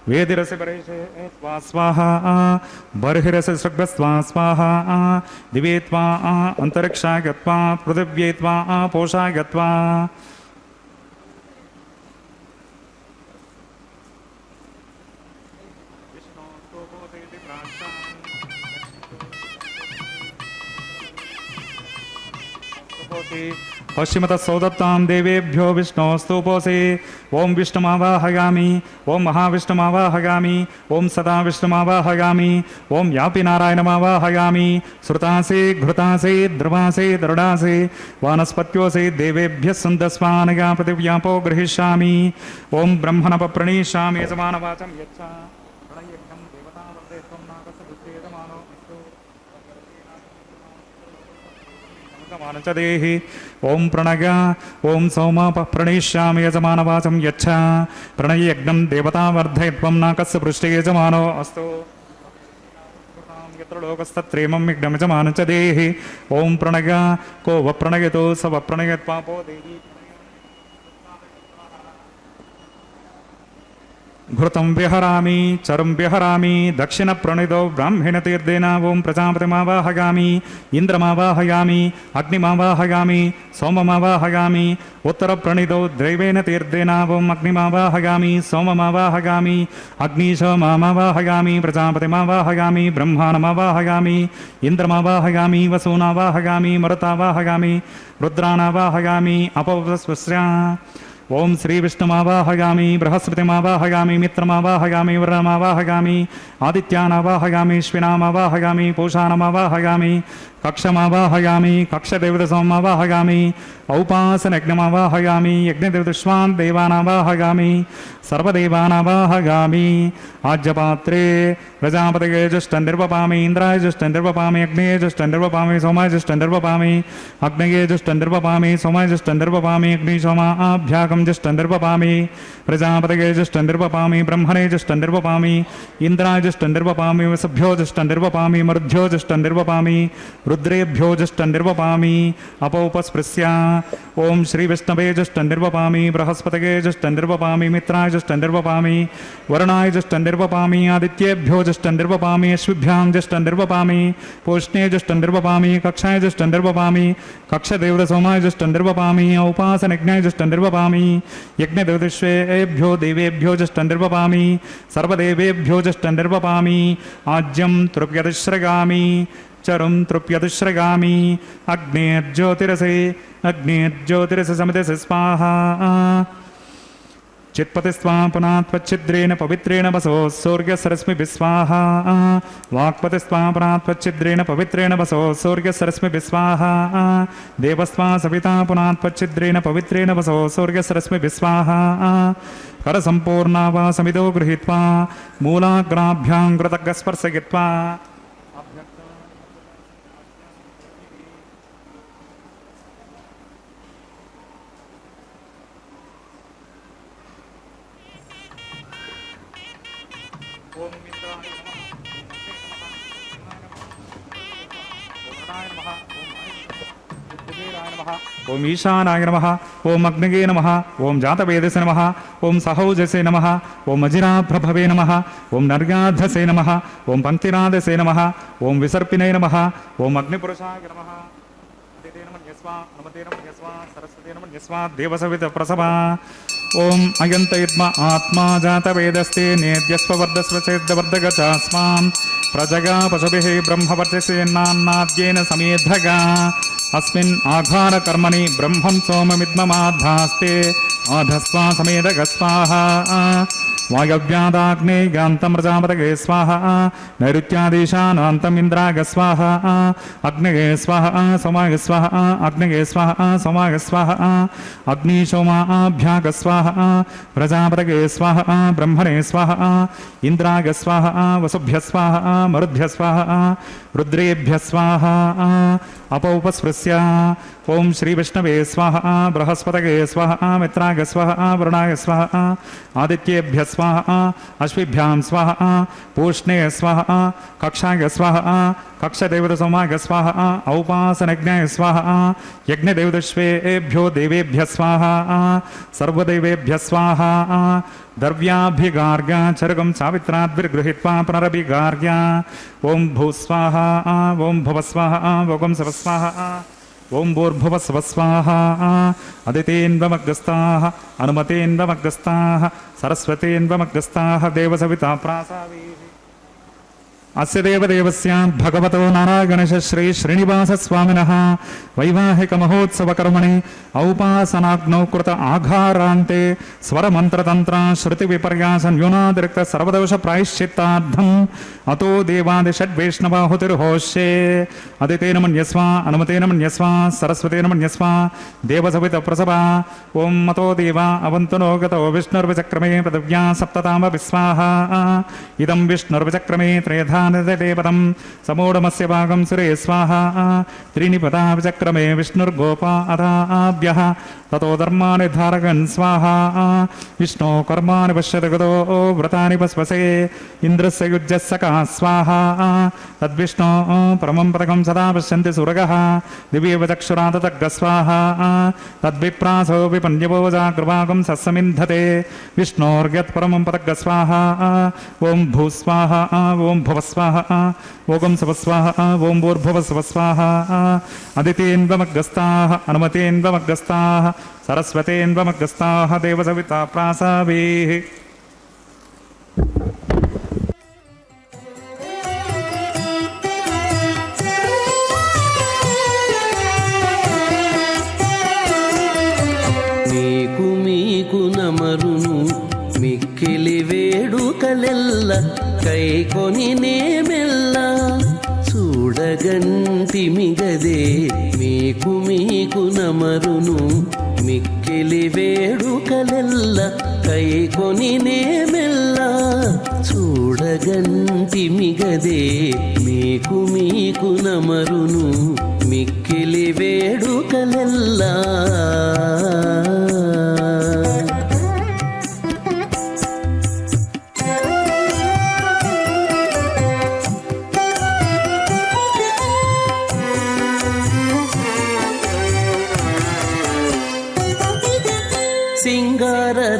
वेदिरसे बरेशे एत्वा स्वाहा बर्हिरसे सृग्भस्वा स्वाहा दिवेत्वा अंतरिक्षाय गत्वा पृथिव्येत्वा पोषाय गत्वा पश्चिमतः सौदत्तां देवेभ्यो विष्णोस्तुपोऽसि ॐ विष्णुमावाहयामि ॐ महाविष्णुमावाहयामि ॐ सदा विष्णुमावाहयामि ॐ यापि नारायणमावाहयामि श्रुतासि घृतासि द्रवासि दृढासि वानस्पत्योऽसि देवेभ्यः सुन्दस्वानया पृथिव्यापो गृहीष्यामि ॐ ब्रह्मणपप्रणीष्यामि यजमानवाचं यच्छ प्रणयज्ञं देवतावर्धयित्वं नाकस्य बुद्धि यजमानो च देहि ॐ प्रणय ॐ सोमापः प्रणीष्यामि यजमानवाचं यच्छ प्रणययज्ञं देवतावर्धयित्वं नाकस्य पृष्ठे यजमानो अस्तु यत्र लोकस्तत्रेमं यज्ञमिजमानं च देहि ॐ प्रणय को व प्रणयतो स व प्रणयत्वापो देहि घृतं विहरामि चरुं विहरामि दक्षिणप्रणिदो ब्राह्मणतीर्देन ॐ प्रजापतिमावाहयामि इन्द्रमावाहयामि अग्निमावाहयामि सोममावाहयामि उत्तरप्रणिदो दैवेन तीर्देन ॐ अग्निमावाहयामि सोममावाहयामि अग्निशोमावाहयामि प्रजापतिमावाहयामि ब्रह्माणमावाहयामि इन्द्रमावाहयामि वसूनावाहयामि मरुतावाहयामि रुद्राणावाहयामि अपवस्वस्या ॐ श्रीविष्णुमावाहयामि बृहस्पतिमावाहयामि मित्रमावाहयामि वरुणमावाहयामि आदित्यानावाहयामि श्विनामावाहयामि पूषाणमावाहयामि कक्षमावाहयामि कक्षदेवतसोमावाहयामि औपासनयज्ञमावाहयामि यज्ञदेवतश्वान् देवानावाहयामि सर्वदेवानावाहयामि आज्यपात्रे प्रजापतये जुष्टं निर्वपामि इन्द्राय जुष्टं निर्वपामि अग्नेय जुष्टं निर्वपामि सोमाय जुष्टं निर्वपामि अग्नेये जुष्टं निर्वपामि सोमाय जुष्टं निर्वपामि अग्निशोमाभ्यागं जुष्टं निर्वपामि प्रजापतये जुष्टं निर्वपामि ब्रह्मणे जुष्टं निर्वपामि इन्द्राय जुष्टं निर्वपामि वसुभ्यो जुष्टं निर्वपामि मरुद्भ्यो जुष्टं निर्वपामि रुद्रेभ्यो जुष्टं निर्वपामि अपौपस्पृश्य ॐ श्रीविष्णवे जुष्टं निर्वपामि बृहस्पतये जुष्टं निर्वपामि मित्राय जुष्टं निर्वपामि वरुणाय जुष्टं निर्वपामि आदित्येभ्यो जुष्टं निर्वपामि अश्विभ्यां जुष्टं निर्वपामि पूष्णे जुष्टं निर्वपामि कक्षाय जुष्टं निर्वपामि कक्षदेवतसोमाय जुष्टं निर्वपामि औपासनयज्ञाय जुष्टं निर्वपामि यज्ञदेवतेभ्यो देवेभ्यो जुष्टं निर्वपामि सर्वदेवेभ्यो जुष्टं निर्वपामि आज्यं तृप्यतिश्रगामि चरुं तृप्यतिश्रगामि अग्नेर्ज्योतिरसे समितिर्स्वाहा चित्पतिस्वापनात्वच्छिद्रेण पवित्रेण वसो सूर्यसरस्मि विस्वाहा वाक्पतिस्वापनात्वच्छिद्रेण पवित्रेण वसो सूर्यसरस्मि विस्वाहा देवस्वा सविता पुनात्वच्छिद्रेण पवित्रेण वसो सूर्यसरस्मि विस्वाहा करसम्पूर्णा वा समितो गृहीत्वा मूलाग्राभ्यां कृतज्ञस्पर्शयित्वा ओम ईशानाय नमः ओम अग्नये नमः ओम जातवेदसे नमः ओम सहौजसे नमः ओम अजिराप्रभवे नमः ओम नर्याधसे नमः ओम पंक्तिनादसे नमः ओम विसर्पिने नमः ओम अग्निपुरुषाय नमः सरस्वती नमः देवसवित प्रसभा ओम अयंत इद्म आत्मा जातवेदस्ते नेद्यस्व वर्धस्व चेद्वर्धगचास्मां प्रजगा पशुभिः ब्रह्मवर्चसेन्नान्नाद्येन समेधगा अस्मिन् आघार कर्मणि ब्रह्मं सोममिद्ममाधास्ते आधस्वा समेधगस्वाहा वायव्यादाग्ने गान्तं प्रजापतये स्वाहा नैऋत्यादेशानान्तम् इन्द्राय स्वाहा अग्नये स्वाहा सोमाय स्वाहा अग्नये स्वाहा सोमाय स्वाहा अग्निशोमाभ्याग स्वाहा प्रजापतये स्वाहा ब्रह्मणे स्वाहा इन्द्राय स्वाहा वसुभ्य स्वाहा मरुद्भ्य स्वाहा रुद्रेभ्य स्वाहा अपौपस्पृश्य ओम श्री विष्णवे स्वाहा बृहस्पतये स्वाहा मित्राय स्वाहा वरुणाय स्वाहा आदित्येभ्य स्वाहा अश्विभ्यां स्वाहा पूष्णे स्वाहा कक्षाय स्वाहा कक्षदेवतसोमाय स्वाहा औपासनज्ञाय स्वाहा यज्ञदेवतश्वेभ्यो देवेभ्य स्वाहा सर्वदेवेभ्य स्वाहा द्रव्याभिगार्ग्य चरगं सावित्राद्भिर्गृहीत्वा पुनरभिगार्ग्य ओम भूस्वाहा ओम भुवस्वाहा ओम सवस्वाहा ओम भूर्भुवस्वस्वाहा अदितेन्वमग्रस्ताः अनुमतेन्वमग्रस्ताः सरस्वतेन्वमग्रस्ताः देवसविता प्रासावीः अस्य देवदेवस्य भगवतो नारायणश श्री श्रीनिवास स्वामिनः वैवाहिक महोत्सव कर्मणि औपासनाग्नौ कृत आघारान्ते स्वरमन्त्रतन्त्र श्रुति विपर्यास न्यूनातिरिक्त सर्वदोष प्रायश्चित्तार्थम् अतो देवादिषड्वैष्णवाहुतिर्होष्ये अदितेन मन्यस्व अनुमतेन मन्यस्व सरस्वतेन मन्यस्व देवसवित प्रसभा ओम मतो देवा अवन्तनो गतो विष्णुर्विचक्रमे पृथिव्या सप्तताम विस्वाहा इदं विष्णुर्विचक्रमे त्रेधा देवतं समूढमस्य भागं सुरे स्वाहा त्रीणि पदा विचक्रमे विष्णुर्गोपा अथाभ्यः ततो धर्माणि धारकन् स्वाहा विष्णो कर्माणि पश्यति गतो व्रतानि पस्पसे इन्द्रस्य युज्यस्सका स्वाहा तद्विष्णो परमं पदकं सदा पश्यन्ति सुरगः दिव्येव चक्षुराततग्ग स्वाहा तद्विप्रासो विपन्यवोजा कृपाकं सस्समिन्धते विष्णोर्यत्परमं पदग्ग स्वाहा ओम भूस्वाहा ओम भुवस्वाहा ओम सवस्वाहा ओम भूर्भुवस्वस्वाहा अदितेन्वमग्रस्ताः अनुमतेन्वमग्रस्ताः सरस्वतेन्वमग्रस्ताः देवसविता प्रासावीः మీకు నమరును మిక్కిలి వేడుకలెల్ల కైకొని నేమెల్ల చూడగంటిమిగదే మీకు నమరును మిక్కిలి వేడుకలెల్ల కైకొని నేమెల్ల చూడగంటిమిగదే మీకు నమరును మిక్కిలి వేడుకలెల్లా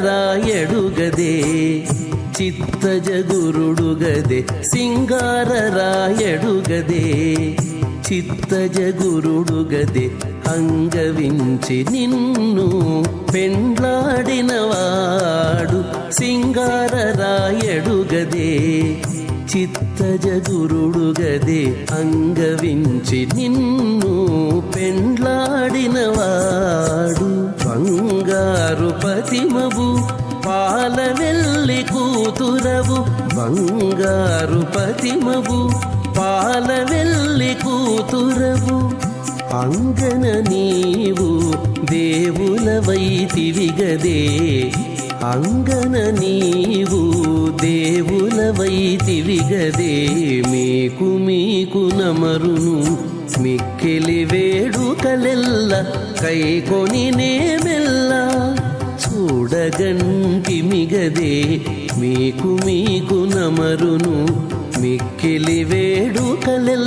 సింగారరాయడుగదే చిత్తజగురుడుగదే సింగారరాయడుగదే చిత్తజగురుడుగదే అంగవించి నిన్ను పెండ్లాడినవాడు సింగారరాయడుగదే చిత్తజగురుడుగదే అంగవించి నిన్ను పెండ్లాడినవాడు బంగారు పతిమవు పాలవెల్లి కూతురవు బంగారు పతిమవు పాలవెల్లి కూతురవు అంగన నీవు దేవులవైతివిగదే అంగన నీవు దేవులవైతివిగదే మీకు మీకు నమరును మిక్కిలి వేడుకలెల్ల కైకొని నేమెల్ల చూడగంటి మిగదే మీకు మీకు నమరును మిక్కిలి వేడుకలెల్ల.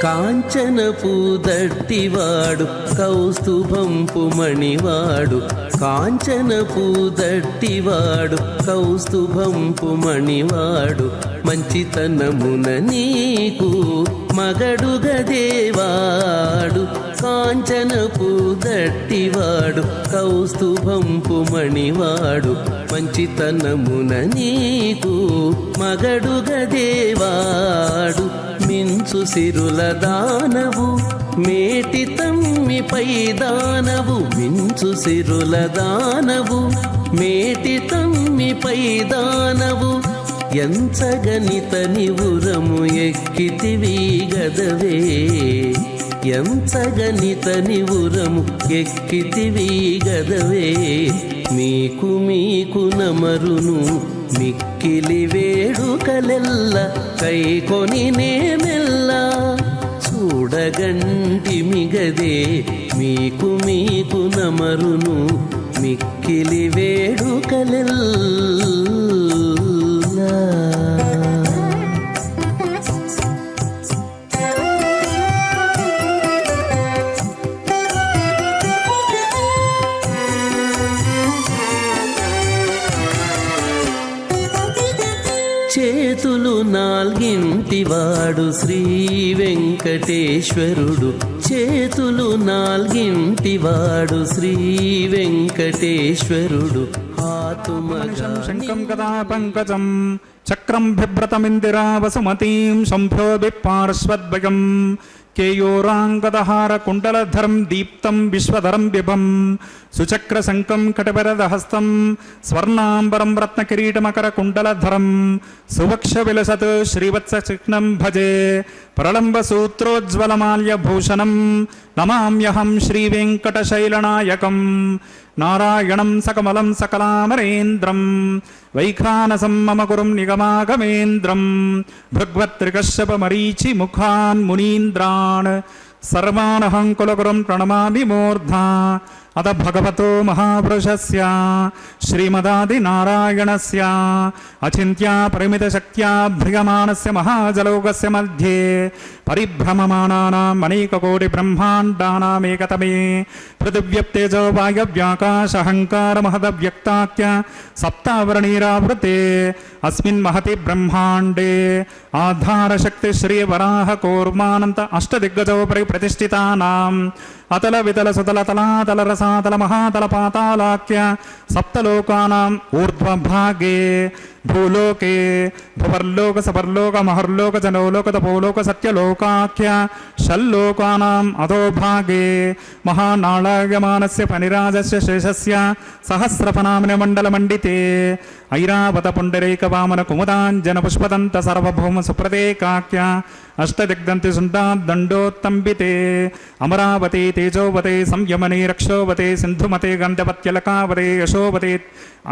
కాంచనపు దట్టివాడు కౌస్తుభంపు మణివాడు కాంచనపు దట్టివాడు కౌస్తుభంపు మణివాడు మంచితనమున నీకు మగడుగదేవాడు కాంచనపు దట్టివాడు కౌస్తుభంపు మణివాడు మంచితనమున నీకు మగడుగదేవాడు మించు సిరుల దానవు మేటి తమ్మిపై దానవు మించు సిరుల దానవు మేటి తమ్మిపై దానవు ఎంచగనిత నివురము ఎక్కితివి గదవే ఎంచగనిత నివురము ఎక్కితివి గదవే మీకు మీకు నమరును మిక్కిలి వేడుకలెల్ల కైకొని నేమెల్ల చూడగంటి మిగదే మీకు మీకు నమరును మిక్కిలి వేడుకలెల్ల. చేతులు నాల్గింటివాడు శ్రీ వెంకటేశ్వరుడు చేతులు నాల్గింటివాడు శ్రీ వెంకటేశ్వరుడు ఆతుమగా శంఖం గదా పంకజం చక్రం బిభ్రతమిందిరా వసుమతీం శంభో విపార్శ్వద్వయం కేయోరాంగదహార కుండలధరం దీప్తం విశ్వధరం బిభం సుచక్ర శంఖం కటవరదహస్తం స్వర్ణాంబరం రత్నకిరీటమకర కుండలధరం సువక్ష విలసత్ శ్రీవత్స చిహ్నం భజే ప్రళంబ సూత్రోజ్వలమాల్య భూషణం నమామ్యహం శ్రీవేంకటశైలనాయకం నారాయణం సకమలం సకలామరేంద్రం వైఖానసం మమ గురుం నిగమాగమేంద్రం భృగ్వత్రికశ్యపమరీచి ముఖాన్ మునీంద్రాన్ సర్వానహం కులగురుం ప్రణమామి మూర్ధా అత భగవతో మహాపురుషస్య శ్రీమదాదినారాయణస్య అచింత్యా పరిమితశక్త్యా భ్రియమాణస్య మహాజలౌకస్య మధ్యే పరిభ్రమమానానాం అనేకకోటి బ్రహ్మాండానామేకతమే పృథివ్యప్తేజో వాయవ్యాకాశహంకారమహదవ్యక్తాఖ్య సప్తావరణీరావృతే అస్మిన్ మహతి బ్రహ్మాండే ఆధారశక్తి శ్రీవరాహ కూర్మానంత అష్టదిగ్గజో ప్రతిష్ఠితానాం అతల వితల సుతల తలాతల రసాతల మహాతల పాతాళాఖ్య సప్తలోకానాం ఊర్ధ్వభాగే భూలోకే భువర్లోక సపర్లోక మహర్లోక జనోలోక తపోలోక సత్యలోకాఖ్య షల్లోకానాం అధోభాగే మహానాళాయమానస్య ఫణిరాజస్య శేషస్య సహస్రఫనామిన మండలమండితే ఐరావత పుండరీక వామన కుముదాంజన పుష్పదంత సర్వభౌమ సుప్రదేకాఖ్య అష్టదిగ్దంతి సుండాదండోత్తంబితే అమరావతి తేజోవతే సంయమనే రక్షోవతే సింధుమతే గంధవత్యలకావతే యశోవతే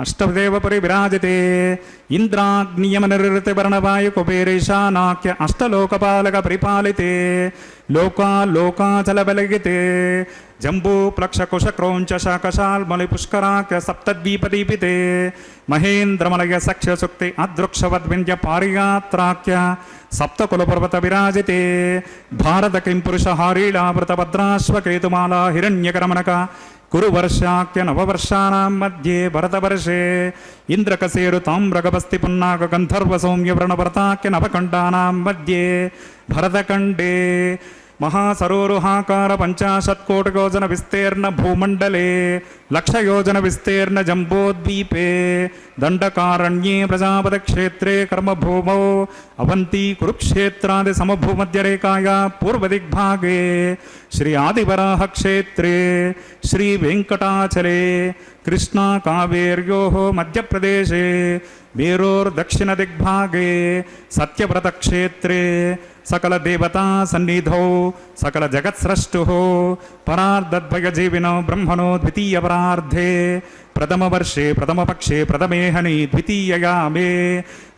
అష్టదేవపురి విరాజితే ఇంద్రాగ్నియమనిర్వృతి వర్ణవాయు కుబేరేశానాఖ్య అష్టలోకపాలక పరిపాలితే లోకా లోకాచల బలగితే జంబూ ప్లక్ష కుశ క్రౌంచ శాకశాల్మలి పుష్కరాఖ్య సప్తద్వీపదీపితే మహేంద్రమలయ సఖ్య సుక్తి అదృక్షవద్వింధ్య పారియాత్రాఖ్య సప్తకులపర్వత విరాజితే భారత కిం పురుష హారీళావృత భద్రాశ్వకేతుమాలా హిరణ్యకరమణక కురువర్షాఖ్య నవవర్షానాం మధ్యే భరతవర్షే ఇంద్రకసేరు తామ్రగపస్తి పున్నాగ గంధర్వ సౌమ్య వ్రణభరతాఖ్య నవకండానాం మధ్యే భరతఖండే महासरोरुहाकार 50 कोटियोजन विस्तीर्ण भूमंडले लक्षयोजन विस्तीर्ण जम्बोद्वीपे दंडकारण्ये प्रजापति क्षेत्रे कर्मभूमौ अवंती कुरुक्षेत्रादि समभूमध्यरेखाया पूर्वदिग्भागे श्री आदिवराह क्षेत्रे श्री वेंकटाचले कृष्णा कावेर्योः मध्यप्रदेशे मेरोर्दक्षिणदिग्भागे सत्यव्रत क्षेत्रे सकल देवता सन्निधौ सकल जगत्सृष्टुः परार्धद्वयजीविनो ब्रह्मणो द्वितीय परार्धे प्रथम वर्षे प्रथम पक्षे प्रथमेहनि द्वितीयया मे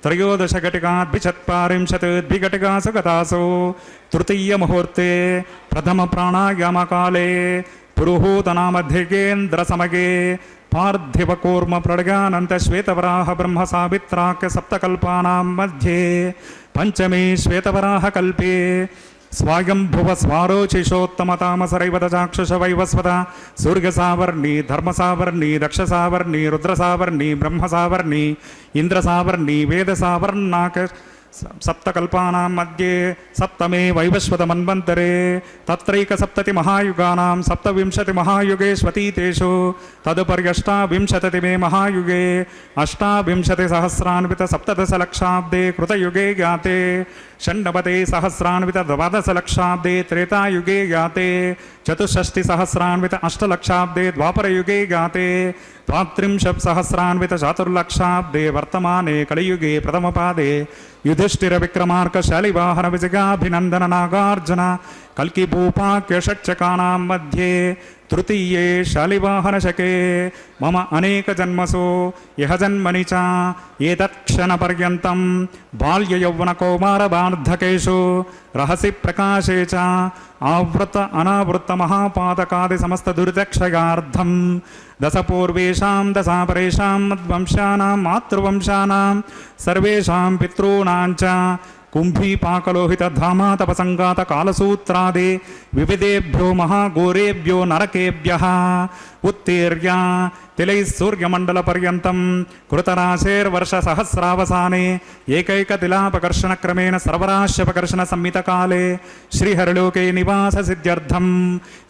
त्रयोदश घटिका द्विचत्वारिंशत् द्विघटिकासु गतासु तृतीय मुहूर्ते प्रथम प्राणायाम काले पुरुहूतनामध्यगेन्द्र समगे पार्थिव कूर्म प्रडगानंत श्वेतवराह ब्रह्म सावित्राख्य सप्तकल्पानां मध्ये पंचमे श्वेतवराह कल्पे स्वायंभुव स्वारोचिषोत्तमतामसरैवत चाक्षुष वैवस्वत सूर्यसावर्णी धर्मसावर्णी दक्षसावर्णी रुद्रसावर्णी ब्रह्मसावर्णी इंद्रसावर्णी वेदसावर्णाक सप्तकल्पानां मध्ये सप्तमे वैवस्वत मन्वन्तरे तत्रैक सप्तति महायुगानां सप्तविंशति महायुगेष्वतीतेषु तदुपर्यष्टाविंशतिमे महायुगे अष्टाविंशति सहस्रान्वित सप्तदशलक्षाब्दे कृतयुगे ज्ञाते षण्णवति सहस्रान्वित द्वादशलक्षाब्दे त्रेतायुगे ज्ञाते चतुष्षष्टि सहस्रान्वित अष्टलक्षाब्दे द्वापरयुगे ज्ञाते द्वात्रिंशत् सहस्रान्वित चातुर्लक्षाब्दे वर्तमाने कलियुगे प्रथमपादे युधिष्ठिर विक्रमार्क शालिवाहन विजयाभिनंदन नागार्जुन कल्कि भूपाक्य षट्चकानां मध्ये तृतीये शालिवाहन शके मम अनेक जन्मसु यह जन्मनि च एतत्क्षणपर्यन्तं बाल्य यौवन कौमार वार्धकेषु रहसि प्रकाशे च आवृत अनावृत्त महापातकादि समस्त दुरितक्षयार्थं दशपूर्वेषां दशापरेषां मद्वंशानां मातृवंशानां सर्वेषां पितॄणां च कुंभीपाकलोहित धामातपसंगात कालसूत्रादि विविधेभ्यो महाघोरेभ्यो नरकेभ्यः उत्तीर्य तिलैः सूर्यमण्डलपर्यन्तं कृतराशेर्वर्षसहस्रावसाने एकैकतिलापकर्षणक्रमेण सर्वराश्यपकर्षणसंहितकाले श्रीहरिलोके निवाससिद्ध्यर्थं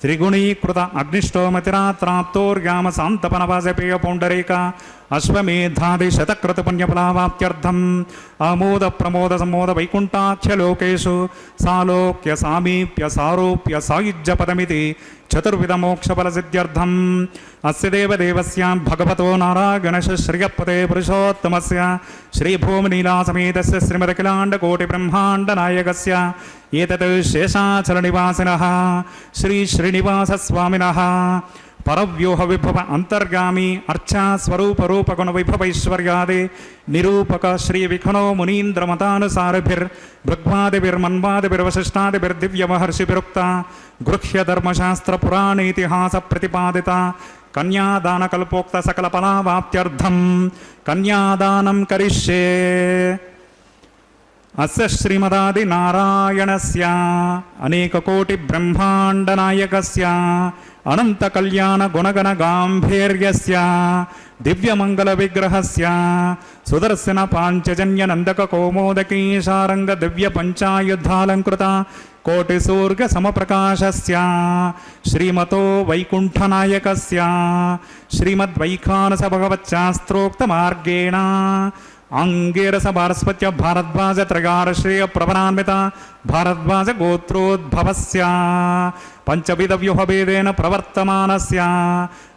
त्रिगुणीकृत अग्निष्टोमतिरात्राप्तोर्याम सान्तपनवाजपेय पौण्डरीक अश्वमेधादि शतक्रतुपुण्यफलावाप्त्यर्थम् आमोद प्रमोद सम्मोद वैकुण्ठाख्यलोकेषु सालोक्य सामीप्य सारोप्य सायुज्यपदमिति चतुर्विध मोक्षफलसिद्ध्यर्थम् अस्य देवदेवस्य भगवतो नारायणस्य श्रियपते पुरुषोत्तमस्य श्रीभूमनीलासमेतस्य श्रीमदखिलाण्डकोटिब्रह्माण्डनायकस्य एतत् शेषाचलनिवासिनः श्रीश्रीनिवासस्वामिनः परव्योह विभव अंतर्गामी अर्चा स्वरूप रूप गुण वैभवैश्वर्यादि निरूपक श्री विखणो मुनीन्द्र मतानुसारभिर् भृग्वादिभिर्मन्वादिभिर्वशिष्टादिभिर्दिव्य महर्षिभिरुक्ता गृह्य धर्मशास्त्र पुराण इतिहास प्रतिपादिता कन्यादान कल्पोक्त सकल फलावाप्त्यर्थं कन्यादानं करिष्ये अस्य श्रीमदादि नारायणस्य अनेककोटि ब्रह्माण्डनायकस्य अनंत कल्याण गुणगण गांभीर्यस्य दिव्यमंगल विग्रहस्य सुदर्शन पांचजन्य नंदक कौमोदकी शारंग दिव्य पंचायुद्धालंकृत कोटिसूर्य समप्रकाशस्य श्रीमतो वैकुंठनायकस्य श्रीमद्वैखानस भगवच्शास्त्रोक्त मार्गेण अंगेरस भारस्पत्य भारद्वाज त्रयार्षेय प्रवरान्वित भारद्वाज गोत्रोद्भवस्य पंचविध व्यूहभेदेन प्रवर्तमानस्य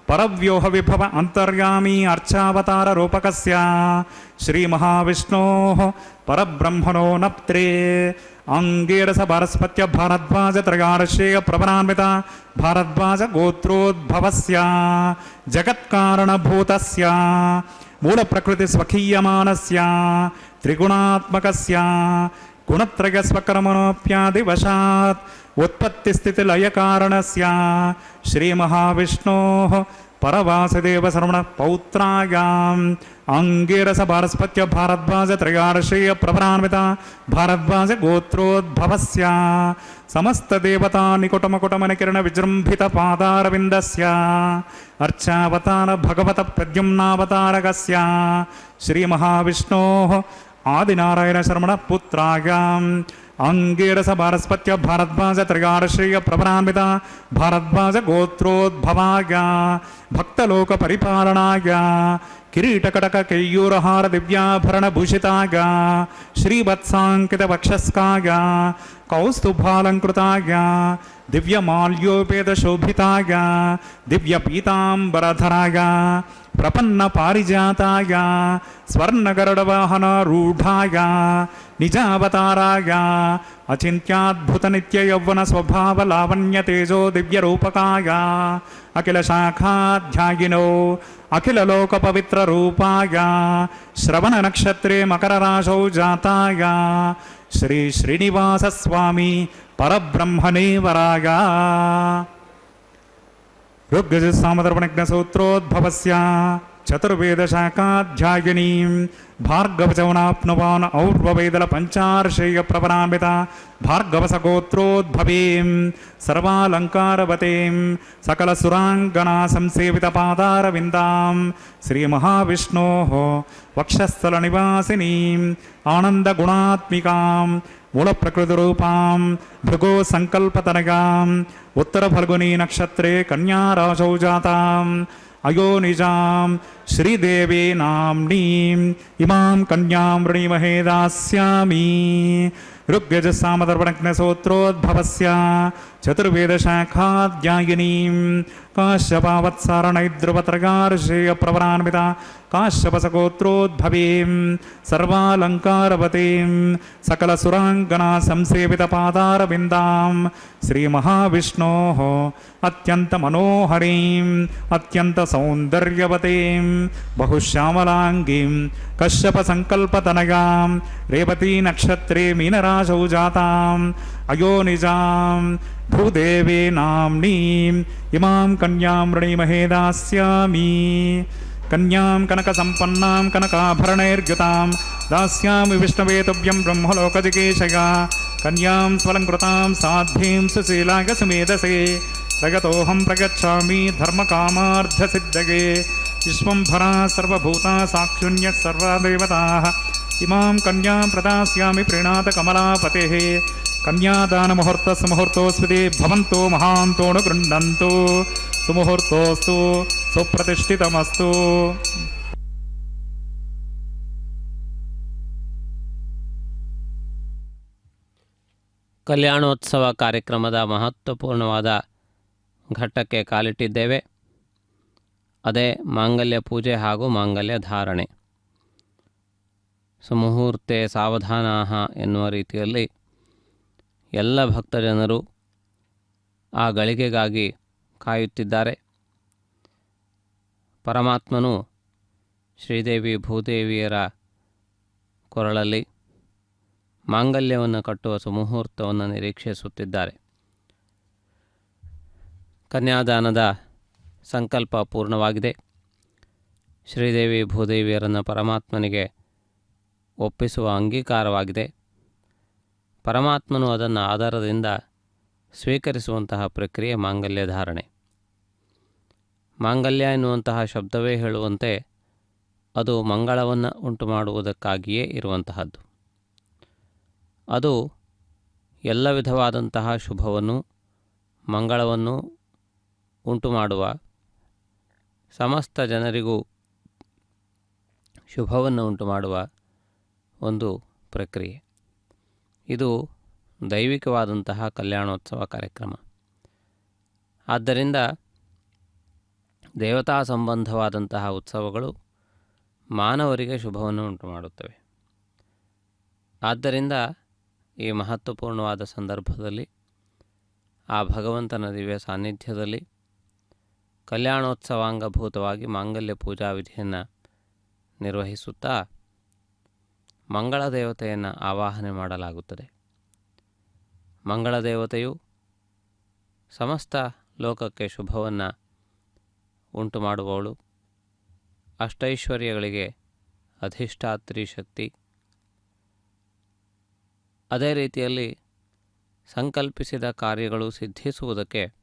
परव्योह विभव अंतर्यामी अर्चावतार रूपकस्य श्री महाविष्णोः परब्रह्मणो नप्त्रे अंगेरस भारस्पत्य भारद्वाज त्रयार्षेय प्रवरान्वित भारद्वाज गोत्रोद्भवस्य जगत्कारणभूतस्य मूल प्रकृति स्वकीयमानस्य त्रिगुणात्मकस्य गुणत्रय स्वकर्मणोऽप्यादिवशात् उत्पत्तिस्थिति लय कारणस्य श्री महाविष्णोः परवासुदेव सर्वण पौत्रायाम् अंगेरस भारस्पत्य भारद्वाज त्रयार्षेय प्रवरान्वित भारद्वाज गोत्रोद्भवस्य समस्त देवता निकुटमकुटमन किरण विजृंभित पादारविन्दस्य अर्चावतार भगवत प्रद्युम्नावतारकस्य श्री महाविष्णोः आदिनारायण शर्मण पुत्रायाम् ಅಂಗೀರಸ ಭಾರಸ್ಪತ್ಯ ಭಾರದ್ವಾಜ ತ್ರಿಗಾರಶ್ರೇಯ ಪ್ರಭರಾನ್ವಿತ ಭಾರದ್ವಾಜ ಗೋತ್ರೋದ್ಭವಾಯ ಭಕ್ತಲೋಕ ಪರಿಪಾಲನಾಯ ಕಿರೀಟಕಟಕ ಕೈಯೂರಹಾರ ದಿವ್ಯಾಭರಣ ಭೂಷಿತಾಯ ಶ್ರೀವತ್ಸಾಂಕಿತ ವಕ್ಷಸ್ಕಾಯ ಕೌಸ್ತುಭಾಲಂಕೃತಾಯ ದಿವ್ಯಮಾಲ್ಯೋಪೇತ ಶೋಭಿತಾಯ ದಿವ್ಯ ಪೀತಾಂಬರಧರಾಯ ಪ್ರಪನ್ನ ಪಾರಿಜಾತಾಯ ಸ್ವರ್ಣಗರುಡವಾಹನ ರೂಢಾಯ ನಿಜಾವತಾರಾಯ ಅಚಿಂತ್ಯಾದ್ಭುತ ನಿತ್ಯ ಯೌವನ ಸ್ವಭಾವ ಲಾವಣ್ಯ ತೇಜೋ ದಿವ್ಯ ರೂಪಕಾಯ ಅಖಿಲ ಶಾಖಾಧ್ಯಾಯಿನೋ ಅಖಿಲ ಲೋಕ ಪವಿತ್ರ ರೂಪಾಯ ಶ್ರವಣ ನಕ್ಷತ್ರೇ ಮಕರ ರಾಶೌ ಜಾತಾಯ ಶ್ರೀ ಶ್ರೀನಿವಾಸ ಸ್ವಾಮಿ ಪರಬ್ರಹ್ಮಣೇ ವರಾಯ ಋಗ್ಯಜ ಸಾಮದರ್ಪಣಜ್ಞ ಸೂತ್ರೋದ್ಭವಸ್ಯ ಚತುರ್ವೇದ ಶಾಖಾಧ್ಯಾಯಿನೀಂ ಭಾರ್ಗವಚವನಾಪ್ನುವಾನ್ ಔರ್ವವೇದಲ ಪಂಚಾರ್ಷೇಯ ಪ್ರವರಾನ್ವಿತ ಭಾರ್ಗವಸ ಗೋತ್ರೋದ್ಭವೀಂ ಸರ್ವಾಲಂಕಾರವತೀಂ ಸಕಲ ಸುರಾಂಗನಾ ಸಂಸೇವಿತ ಪಾದಾರವಿಂದಾಂ ಶ್ರೀ ಮಹಾವಿಷ್ಣೋಃ ವಕ್ಷಸ್ಥಲ ನಿವಾಸಿನೀಂ ಆನಂದ ಗುಣಾತ್ಮಿಕಾಂ ಮೂಲ ಪ್ರಕೃತಿ ರೂಪಾಂ ಭೃಗೋ ಸಂಕಲ್ಪತನಗಾಂ ಉತ್ತರ ಫಲ್ಗುನಿ ನಕ್ಷತ್ರೇ ಕನ್ಯಾ ರಾಶೌ ಜಾತಾಂ ಅಯೋ ನಿಜಾಂ ಶ್ರೀದೇವಿ ನಾಮ್ನೀಂ ಇಮಾಂ ಕನ್ಯಾಂ ವೃಣೀಮಹೇ ದಾಸ್ಯಾಮಿ ಋಗ್ಯಜ ಸಾಮದರ್ಪಣಜ್ಞ ಸೂತ್ರೋದ್ಭವಸ್ಯ ಚತುರ್ವೇದ ಶಾಖಾಧ್ಯಾಯಿನೀಂ ಕಾಶ್ಯಪಾವತ್ಸಾರಣೈದ್ರುವತ್ರಗಾರ್ಷೇಯ ಪ್ರವರಾನ್ವಿತ ಕಾಶ್ಯಪಸ ಗೋತ್ರೋದ್ಭವೀಂ ಸರ್ವಾಲಂಕಾರವತೀಂ ಸಕಲ ಸುರಾಂಗನಾ ಸಂಸೇವಿತ ಪಾದಾರವಿಂದಾಂ ಶ್ರೀ ಮಹಾವಿಷ್ಣೋಃ ಅತ್ಯಂತ ಮನೋಹರೀಂ ಅತ್ಯಂತ ಸೌಂದರ್ಯವತೀಂ ಬಹುಶ್ಯಾಮಲಾಂಗೀಂ ಕಶ್ಯಪ ಸಂಕಲ್ಪತನಗಾಂ ರೇವತಿ ನಕ್ಷತ್ರೇ ಮೀನರಾಶೌ ಜಾತಾಂ ಅಯೋ ನಿಜಾಂ ಭೂದೇವಿ ನಾಮ್ನೀಂ ಇಮಾಂ ಕನ್ಯಾಂ ವೃಣೀಮಹೇ ದಾಸ್ಯಾಮಿ ಕನ್ಯಾಂ ಕನಕ ಸಂಪನ್ನಾಂ ಕನಕಾಭರಣೈರ್ಯುತಾಂ ದಾಸ್ಯಾಮಿ ವಿಷ್ಣವೇ ತುಭ್ಯಂ ಬ್ರಹ್ಮಲೋಕಜಿಗೇಶಯ ಕನ್ಯಾಂ ಸ್ವಲಂಕೃತಾಂ ಸಾಧ್ಯೀಂ ಸುಶೀಲಾಯ ಸುಮೇಧಸೇ ಪ್ರಗತೋಹಂ ಪ್ರಗಚ್ಛಾಮಿ ಧರ್ಮಕಾಮಾರ್ಥಸಿದ್ಧಯೇ ವಿಶ್ವಂಭರಾ ಸರ್ವಭೂತಾ ಸಾಕ್ಷುಣ್ಯಃ ಸರ್ವದೇವತಾಃ ಇಮಾಂ ಕನ್ಯಾಂ ಪ್ರದಾಸ್ಯಾಮಿ ಪ್ರೀಣಾತ ಕಮಲಾಪತೆಃ ಕನ್ಯಾದಾನ ಮುಹೂರ್ತ ಸುಮುಹೂರ್ತೋಸ್ವಿತಿ ಭವಂತೋ ಮಹಾಂತೋಣು ಗೃಹ್ಣಂತು ಸುಮುಹೂರ್ತೋಸ್ತು ಸುಪ್ರತಿಷ್ಠಿತಮಸ್ತು. ಕಲ್ಯಾಣೋತ್ಸವ ಕಾರ್ಯಕ್ರಮದ ಮಹತ್ವಪೂರ್ಣವಾದ ಘಟ್ಟಕ್ಕೆ ಕಾಲಿಟ್ಟಿದ್ದೇವೆ. ಅದೇ ಮಾಂಗಲ್ಯ ಪೂಜೆ ಹಾಗೂ ಮಾಂಗಲ್ಯ ಧಾರಣೆ. ಸುಮುಹೂರ್ತೆ ಸಾವಧಾನಾಹ ಎನ್ನುವ ರೀತಿಯಲ್ಲಿ ಎಲ್ಲ ಭಕ್ತಜನರು ಆ ಗಳಿಗೆಗಾಗಿ ಕಾಯುತ್ತಿದ್ದಾರೆ. ಪರಮಾತ್ಮನು ಶ್ರೀದೇವಿ ಭೂದೇವಿಯರ ಕೊರಳಲ್ಲಿ ಮಾಂಗಲ್ಯವನ್ನು ಕಟ್ಟುವ ಸುಮುಹೂರ್ತವನ್ನು ನಿರೀಕ್ಷಿಸುತ್ತಿದ್ದಾರೆ. ಕನ್ಯಾದಾನದ ಸಂಕಲ್ಪ ಪೂರ್ಣವಾಗಿದೆ. ಶ್ರೀದೇವಿ ಭೂದೇವಿಯರನ್ನು ಪರಮಾತ್ಮನಿಗೆ ಒಪ್ಪಿಸುವ ಅಂಗೀಕಾರವಾಗಿದೆ. ಪರಮಾತ್ಮನು ಅದನ್ನು ಆಧಾರದಿಂದ ಸ್ವೀಕರಿಸುವಂತಹ ಪ್ರಕ್ರಿಯೆ ಮಾಂಗಲ್ಯ ಧಾರಣೆ. ಮಾಂಗಲ್ಯ ಎನ್ನುವಂತಹ ಶಬ್ದವೇ ಹೇಳುವಂತೆ ಅದು ಮಂಗಳವನ್ನು ಉಂಟು ಮಾಡುವುದಕ್ಕಾಗಿಯೇ ಇರುವಂತಹದ್ದು. ಅದು ಎಲ್ಲ ವಿಧವಾದಂತಹ ಶುಭವನ್ನು ಮಂಗಳವನ್ನು ಉಂಟು ಮಾಡುವ, ಸಮಸ್ತ ಜನರಿಗೂ ಶುಭವನ್ನು ಉಂಟು ಮಾಡುವ ಒಂದು ಪ್ರಕ್ರಿಯೆ. ಇದು ದೈವಿಕವಾದಂತಹ ಕಲ್ಯಾಣೋತ್ಸವ ಕಾರ್ಯಕ್ರಮ. ಆದ್ದರಿಂದ ದೇವತಾ ಸಂಬಂಧವಾದಂತಹ ಉತ್ಸವಗಳು ಮಾನವರಿಗೆ ಶುಭವನ್ನು ಉಂಟು ಮಾಡುತ್ತವೆ. ಆದ್ದರಿಂದ ಈ ಮಹತ್ವಪೂರ್ಣವಾದ ಸಂದರ್ಭದಲ್ಲಿ ಆ ಭಗವಂತನ ದಿವ್ಯ ಸಾನ್ನಿಧ್ಯದಲ್ಲಿ ಕಲ್ಯಾಣೋತ್ಸವಾಂಗಭೂತವಾಗಿ ಮಾಂಗಲ್ಯ ಪೂಜಾ ವಿಧಿಯನ್ನು ನಿರ್ವಹಿಸುತ್ತಾ ಮಂಗಳ ದೇವತೆಯನ್ನು ಆವಾಹನೆ ಮಾಡಲಾಗುತ್ತದೆ. ಮಂಗಳ ದೇವತೆಯು ಸಮಸ್ತ ಲೋಕಕ್ಕೆ ಶುಭವನ್ನು ಉಂಟು ಮಾಡುವವಳು, ಅಷ್ಟೈಶ್ವರ್ಯಗಳಿಗೆ ಅಧಿಷ್ಠಾತ್ರಿ ಶಕ್ತಿ. ಅದೇ ರೀತಿಯಲ್ಲಿ ಸಂಕಲ್ಪಿಸಿದ ಕಾರ್ಯಗಳು ಸಿದ್ಧಿಸುವುದಕ್ಕೆ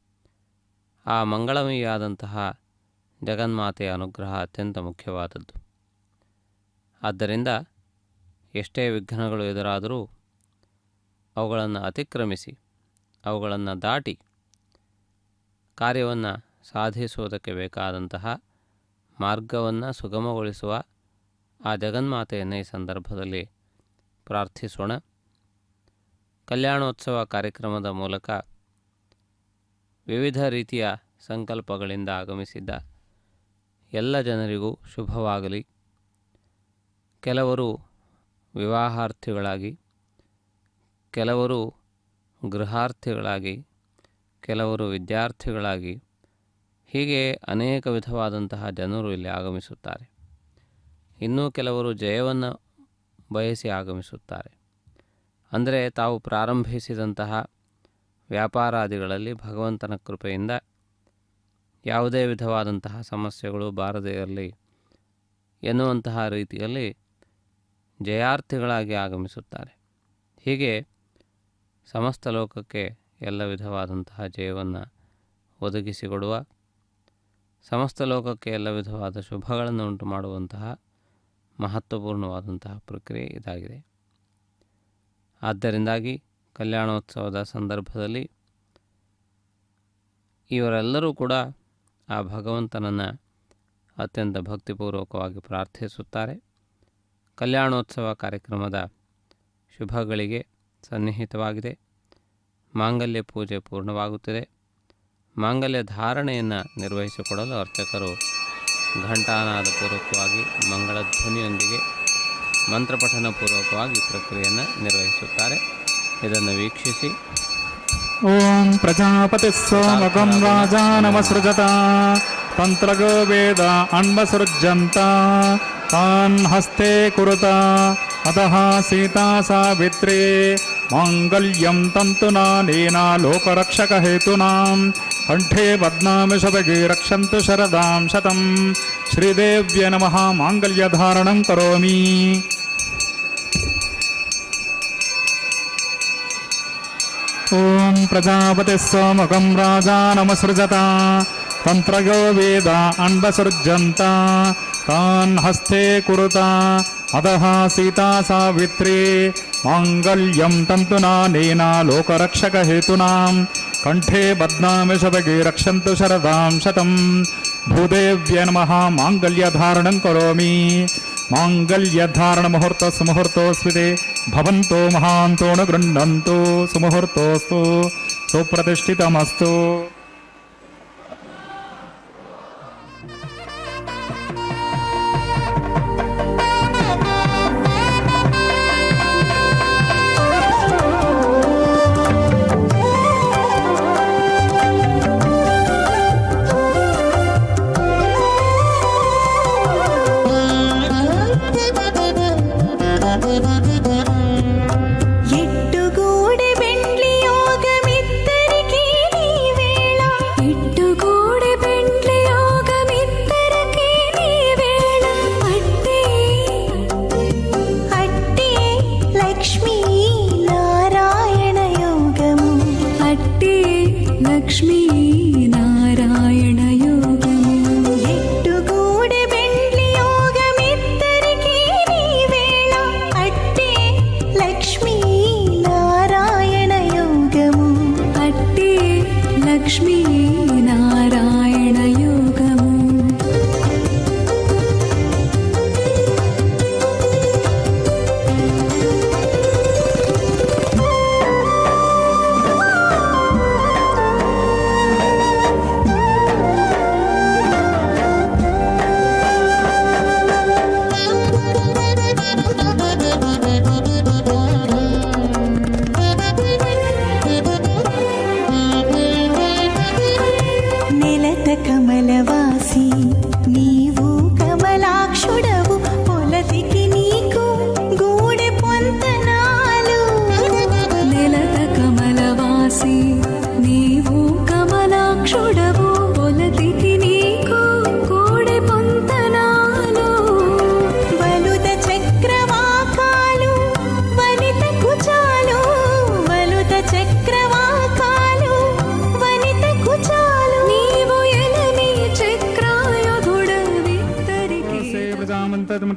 ಆ ಮಂಗಳಮಯಿಯಾದಂತಹ ಜಗನ್ಮಾತೆಯ ಅನುಗ್ರಹ ಅತ್ಯಂತ ಮುಖ್ಯವಾದದ್ದು. ಆದ್ದರಿಂದ ಎಷ್ಟೇ ವಿಘ್ನಗಳು ಎದುರಾದರೂ ಅವುಗಳನ್ನು ಅತಿಕ್ರಮಿಸಿ ಅವುಗಳನ್ನು ದಾಟಿ ಕಾರ್ಯವನ್ನು ಸಾಧಿಸುವುದಕ್ಕೆ ಬೇಕಾದಂತಹ ಮಾರ್ಗವನ್ನು ಸುಗಮಗೊಳಿಸುವ ಆ ಜಗನ್ಮಾತೆಯನ್ನು ಈ ಸಂದರ್ಭದಲ್ಲಿ ಪ್ರಾರ್ಥಿಸೋಣ. ಕಲ್ಯಾಣೋತ್ಸವ ಕಾರ್ಯಕ್ರಮದ ಮೂಲಕ ವಿವಿಧ ರೀತಿಯ ಸಂಕಲ್ಪಗಳಿಂದ ಆಗಮಿಸಿದ್ದ ಎಲ್ಲ ಜನರಿಗೂ ಶುಭವಾಗಲಿ. ಕೆಲವರು ವಿವಾಹಾರ್ಥಿಗಳಾಗಿ, ಕೆಲವರು ಗೃಹಾರ್ಥಿಗಳಾಗಿ, ಕೆಲವರು ವಿದ್ಯಾರ್ಥಿಗಳಾಗಿ, ಹೀಗೆ ಅನೇಕ ವಿಧವಾದಂತಹ ಜನರು ಇಲ್ಲಿ ಆಗಮಿಸುತ್ತಾರೆ. ಇನ್ನೂ ಕೆಲವರು ಜಯವನ್ನು ಬಯಸಿ ಆಗಮಿಸುತ್ತಾರೆ. ಅಂದರೆ ತಾವು ಪ್ರಾರಂಭಿಸಿದಂತಹ ವ್ಯಾಪಾರಾದಿಗಳಲ್ಲಿ ಭಗವಂತನ ಕೃಪೆಯಿಂದ ಯಾವುದೇ ವಿಧವಾದಂತಹ ಸಮಸ್ಯೆಗಳು ಬಾರದೇ ಇರಲಿ ಎನ್ನುವಂತಹ ರೀತಿಯಲ್ಲಿ ಜಯಾರ್ಥಿಗಳಾಗಿ ಆಗಮಿಸುತ್ತಾರೆ. ಹೀಗೆ ಸಮಸ್ತ ಲೋಕಕ್ಕೆ ಎಲ್ಲ ವಿಧವಾದಂತಹ ಜಯವನ್ನು ಒದಗಿಸಿಕೊಡುವ, ಸಮಸ್ತ ಲೋಕಕ್ಕೆ ಎಲ್ಲ ವಿಧವಾದ ಶುಭಗಳನ್ನು ಉಂಟು ಮಾಡುವಂತಹ ಮಹತ್ವಪೂರ್ಣವಾದಂತಹ ಪ್ರಕ್ರಿಯೆ ಇದಾಗಿದೆ. ಆದ್ದರಿಂದಾಗಿ ಕಲ್ಯಾಣೋತ್ಸವದ ಸಂದರ್ಭದಲ್ಲಿ ಇವರೆಲ್ಲರೂ ಕೂಡ ಆ ಭಗವಂತನನ್ನು ಅತ್ಯಂತ ಭಕ್ತಿಪೂರ್ವಕವಾಗಿ ಪ್ರಾರ್ಥಿಸುತ್ತಾರೆ. ಕಲ್ಯಾಣೋತ್ಸವ ಕಾರ್ಯಕ್ರಮದ ಶುಭಗಳಿಗೆ ಸನ್ನಿಹಿತವಾಗಿದೆ. ಮಾಂಗಲ್ಯ ಪೂಜೆ ಪೂರ್ಣವಾಗುತ್ತದೆ. ಮಾಂಗಲ್ಯ ಧಾರಣೆಯನ್ನು ನಿರ್ವಹಿಸಿಕೊಡಲು ಅರ್ಚಕರು ಘಂಟಾನಾದ ಪೂರ್ವಕವಾಗಿ ಮಂಗಳಧ್ವನಿಯೊಂದಿಗೆ ಮಂತ್ರಪಠನ ಪೂರ್ವಕವಾಗಿ ಪ್ರಕ್ರಿಯೆಯನ್ನು ನಿರ್ವಹಿಸುತ್ತಾರೆ. ಇದನ್ನು ವೀಕ್ಷಿಸಿ ಓಂ ಪ್ರಜಾಪತಿ ಸೋಮಕಂ ರಾಜಾನಮಸೃಜತ ತಂತ್ರಗೋ ವೇದ ಅನ್ವಸೃಜ್ಯಂತ ತಾನ್ ಹಸ್ತೆ ಕುರುತ ಅತಃ ಸೀತಾ ಸಾವಿತ್ರಿ ಮಾಂಗಲ್ಯಂ ತಂತುನಾನೇನ ಲೋಕರಕ್ಷಕ ಹೇತುನಾಂ ಕಂಠೆ ಬದ್ನಾಮಿ ಶಬಗೆ ರಕ್ಷಂತು ಶರದಾಂ ಶತಂ. ಶ್ರೀದೇವ್ಯ ನಮಃ. ಮಾಂಗಲ್ಯಧಾರಣಂ ಕರೋಮಿ. ಓಂ ಪ್ರಜಾಪತಿ ಸೋಮಕಂ ರಾಜಾನಮಸೃಜತ ತಂತ್ರಗೋ ವೇದ ಅನ್ವಸೃಜ್ಯಂತ ತಾನ್ ಹಸ್ತೆ ಕುರುತ ಅತಃ ಸೀತಾ ಸಾವಿತ್ರಿ ಮಾಂಗಲ್ಯಂ ತಂತುನಾನೇನ ಲೋಕರಕ್ಷಕ ಹೇತುನಾಂ ಕಂಠೆ ಬದ್ನಾಮಿ ಶಬಗೆ ರಕ್ಷಂತು ಶರದಾಂ ಶತಂ. ಭೂದೇವ್ಯ ನಮಃ. ಮಾಂಗಲ್ಯಧಾರಣಂ ಕರೋಮಿ. ಮಾಂಗಲ್ಯಧಾರಣ ಮುಹೂರ್ತ ಸುಮುಹೂರ್ತೋಸ್ವಿತೆ ಭವಂತೋ ಮಹಾಂತೋ ನ ಗೃಹ್ಣಂತು ಸುಮುಹೂರ್ತೋಸ್ತು ಸುಪ್ರತಿಷ್ಠಿತಮಸ್ತು. ಎಟ್ಟುಗೂಡೆ ಬೆಂಡ್ಲಿಯೋಗ ಮಿತ್ತರಿಕೆ ನೀ ವೇಳ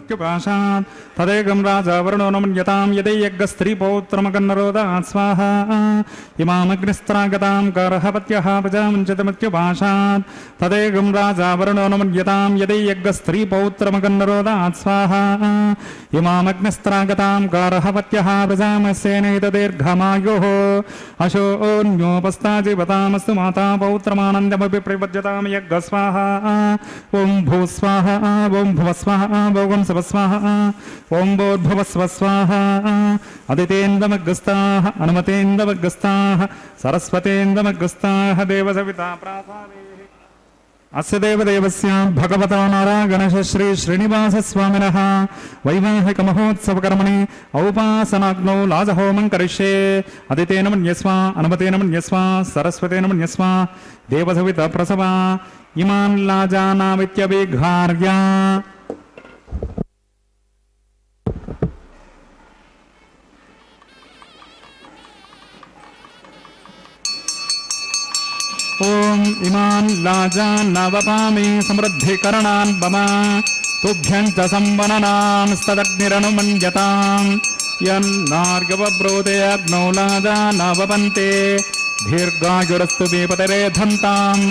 मृत्युपाशात् तदेकं राजा वरुणो न मन्यतां यदैयज्ञस्त्रीपौत्रमकन्नरोदात् स्वाहा इमामग्निस्त्रागतां करहपत्यः प्रजामुञ्चत मृत्युपाशात् तदेकं राजा वरुणो न मन्यतां यदैयज्ञस्त्रीपौत्रमकन्नरोदात् स्वाहा इमामग्निस्त्रागतां करहपत्यः प्रजामस्येनैतदीर्घमायुः अशोन्योपस्ताजीवतामस्तु माता पौत्रमानन्दमपि प्रपद्यतां यज्ञस्वाहा ॐ भूस्वाहा ॐ भुवस्वाहा ॐ सवस्वाहा ॐ भूर्भुवस्वस्वाहा अदितेन्दमग्रस्ताः अनुमतेन्दमग्रस्ताः सरस्वतेन्दमग्रस्ताः देवसविता प्रासादे अस्य देवदेवस्य भगवतो नारायणस्य श्री श्रीनिवासस्वामिनः वैवाहिकमहोत्सवकर्मणि औपासनाग्नौ लाजहोमं करिष्ये अदितेन मन्यस्व अनुमतेन मन्यस्व सरस्वतेन मन्यस्व देवसविता प्रसवा इमान् लाजानामित्यभिघार्य ॐ इमान् लाजान् नवपामि समृद्धिकरणान् मम तुभ्यं च संवननान् स्तदग्निरनुमन्यताम् यन्नार्गवब्रोदे अग्नौ लाजा नवपन्ते दीर्घायुरस्तु मे पतिरेधन्ताम्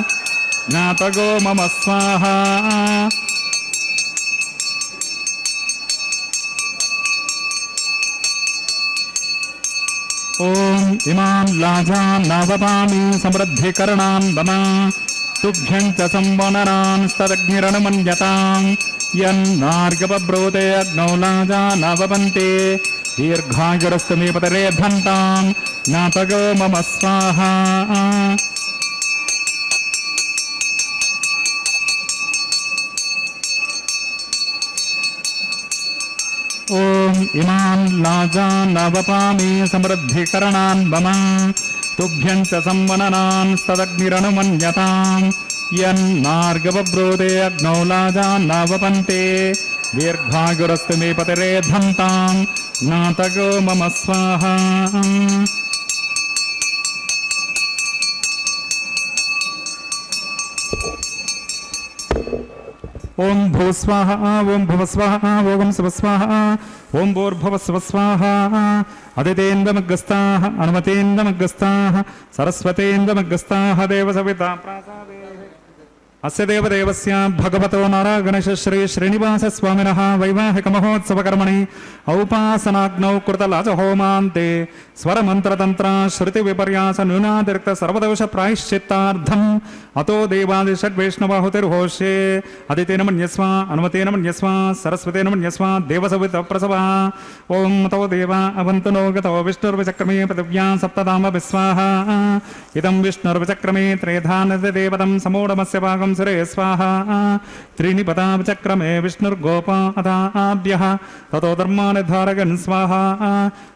ज्ञातगो मम स्वाहा ॐ इमान् लाजान् नवपामि समृद्धिकरणान् मम तुभ्यं च संवननान् स्तदग्निरनुमन्यताम् यन्नार्गवब्रोदे अग्नौ लाजा नवपन्ते दीर्घायुरस्तु मे पतिरेधन्ताम् ज्ञातगो मम स्वाहा ॐ इमान् लाजान् नवपामि समृद्धिकरणान् मम तुभ्यं च संवननान् स्तदग्निरनुमन्यताम् यन्नार्गवब्रोदे अग्नौ लाजान् नवपन्ते दीर्घायुरस्तु मे पतिरेधन्ताम् ज्ञातगो मम स्वाहा ॐ भूस्वाहा ॐ भुवस्वाहा ॐ सुवस्वाहा ॐ भूर्भुवस्वस्वाहा अदितेन्दमग्रस्ताः अनुमतेन्दमग्रस्ताः सरस्वतेन्दमग्रस्ताः देवसविता प्रासादे अस्य देवदेवस्य भगवतो नारायणस्य श्री श्रीनिवासस्वामिनः वैवाहिकमहोत्सवकर्मणि औपासनाग्नौ कृतलाजहोमान्ते स्वरमन्त्रतन्त्र श्रुतिविपर्यास न्यूनातिरिक्त सर्वदोषप्रायश्चित्तार्थम् अतो देवादिषड्वैष्णवाहुतिर्होष्ये अदितेन मन्यस्व अनुमतेन मन्यस्व सरस्वतेन मन्यस्व देवसवितप्रसवः ॐ तौ देवा अवन्तु नो गतो विष्णुर्विचक्रमे पृथिव्यां सप्तधाम विस्वाहा इदं विष्णुर्विचक्रमे त्रेधानदेवतं समूढमस्य भागं सुरे स्वाहा त्रीणि पदाचक्रमे विष्णुर्गोपादाभ्यः ततो धर्माणि धारयन् स्वाहा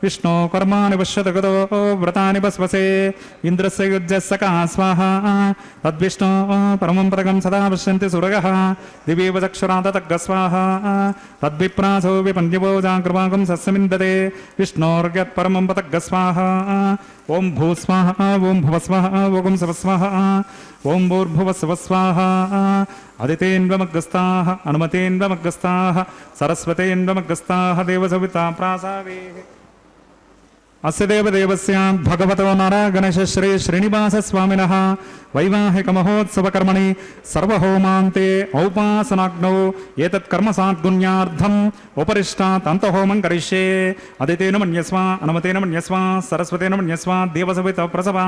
विष्णो कर्माणि पश्यत गतो व्रतानि भस्वसे इन्द्रस्य युज्यस्सका स्वाहा तद्विष्णो परमं पदकं सदा पश्यन्ति सुरगः दिवीव चक्षुराततग्ग स्वाहा तद्विप्रासो विपन्यवो जागृवागं सस्यमिन्दते विष्णोर्यत्परमं पदग्ग स्वाहा ॐ भूस्वाहा ॐ भुवस्वाहा ॐ सवस्वाहा ॐ भूर्भुवस्वस्वाहा अदितेन्वमग्रस्ताः अनुमतेन्वमग्रस्ताः सरस्वतेन्वमग्रस्ताः देवसविता प्रासादे अस्य देवदेवस्य भगवतो नारायणस्य श्री श्रीनिवासस्वामिनः वैवाहिकमहोत्सवकर्मणि सर्वहोमान्ते औपासनाग्नौ एतत् कर्मसाद्गुण्यार्थम् उपरिष्टात् अन्तहोमं करिष्ये अदितेन मन्यस्व अनुमतेन मन्यस्व सरस्वतेन मन्यस्व देवसविता प्रसवा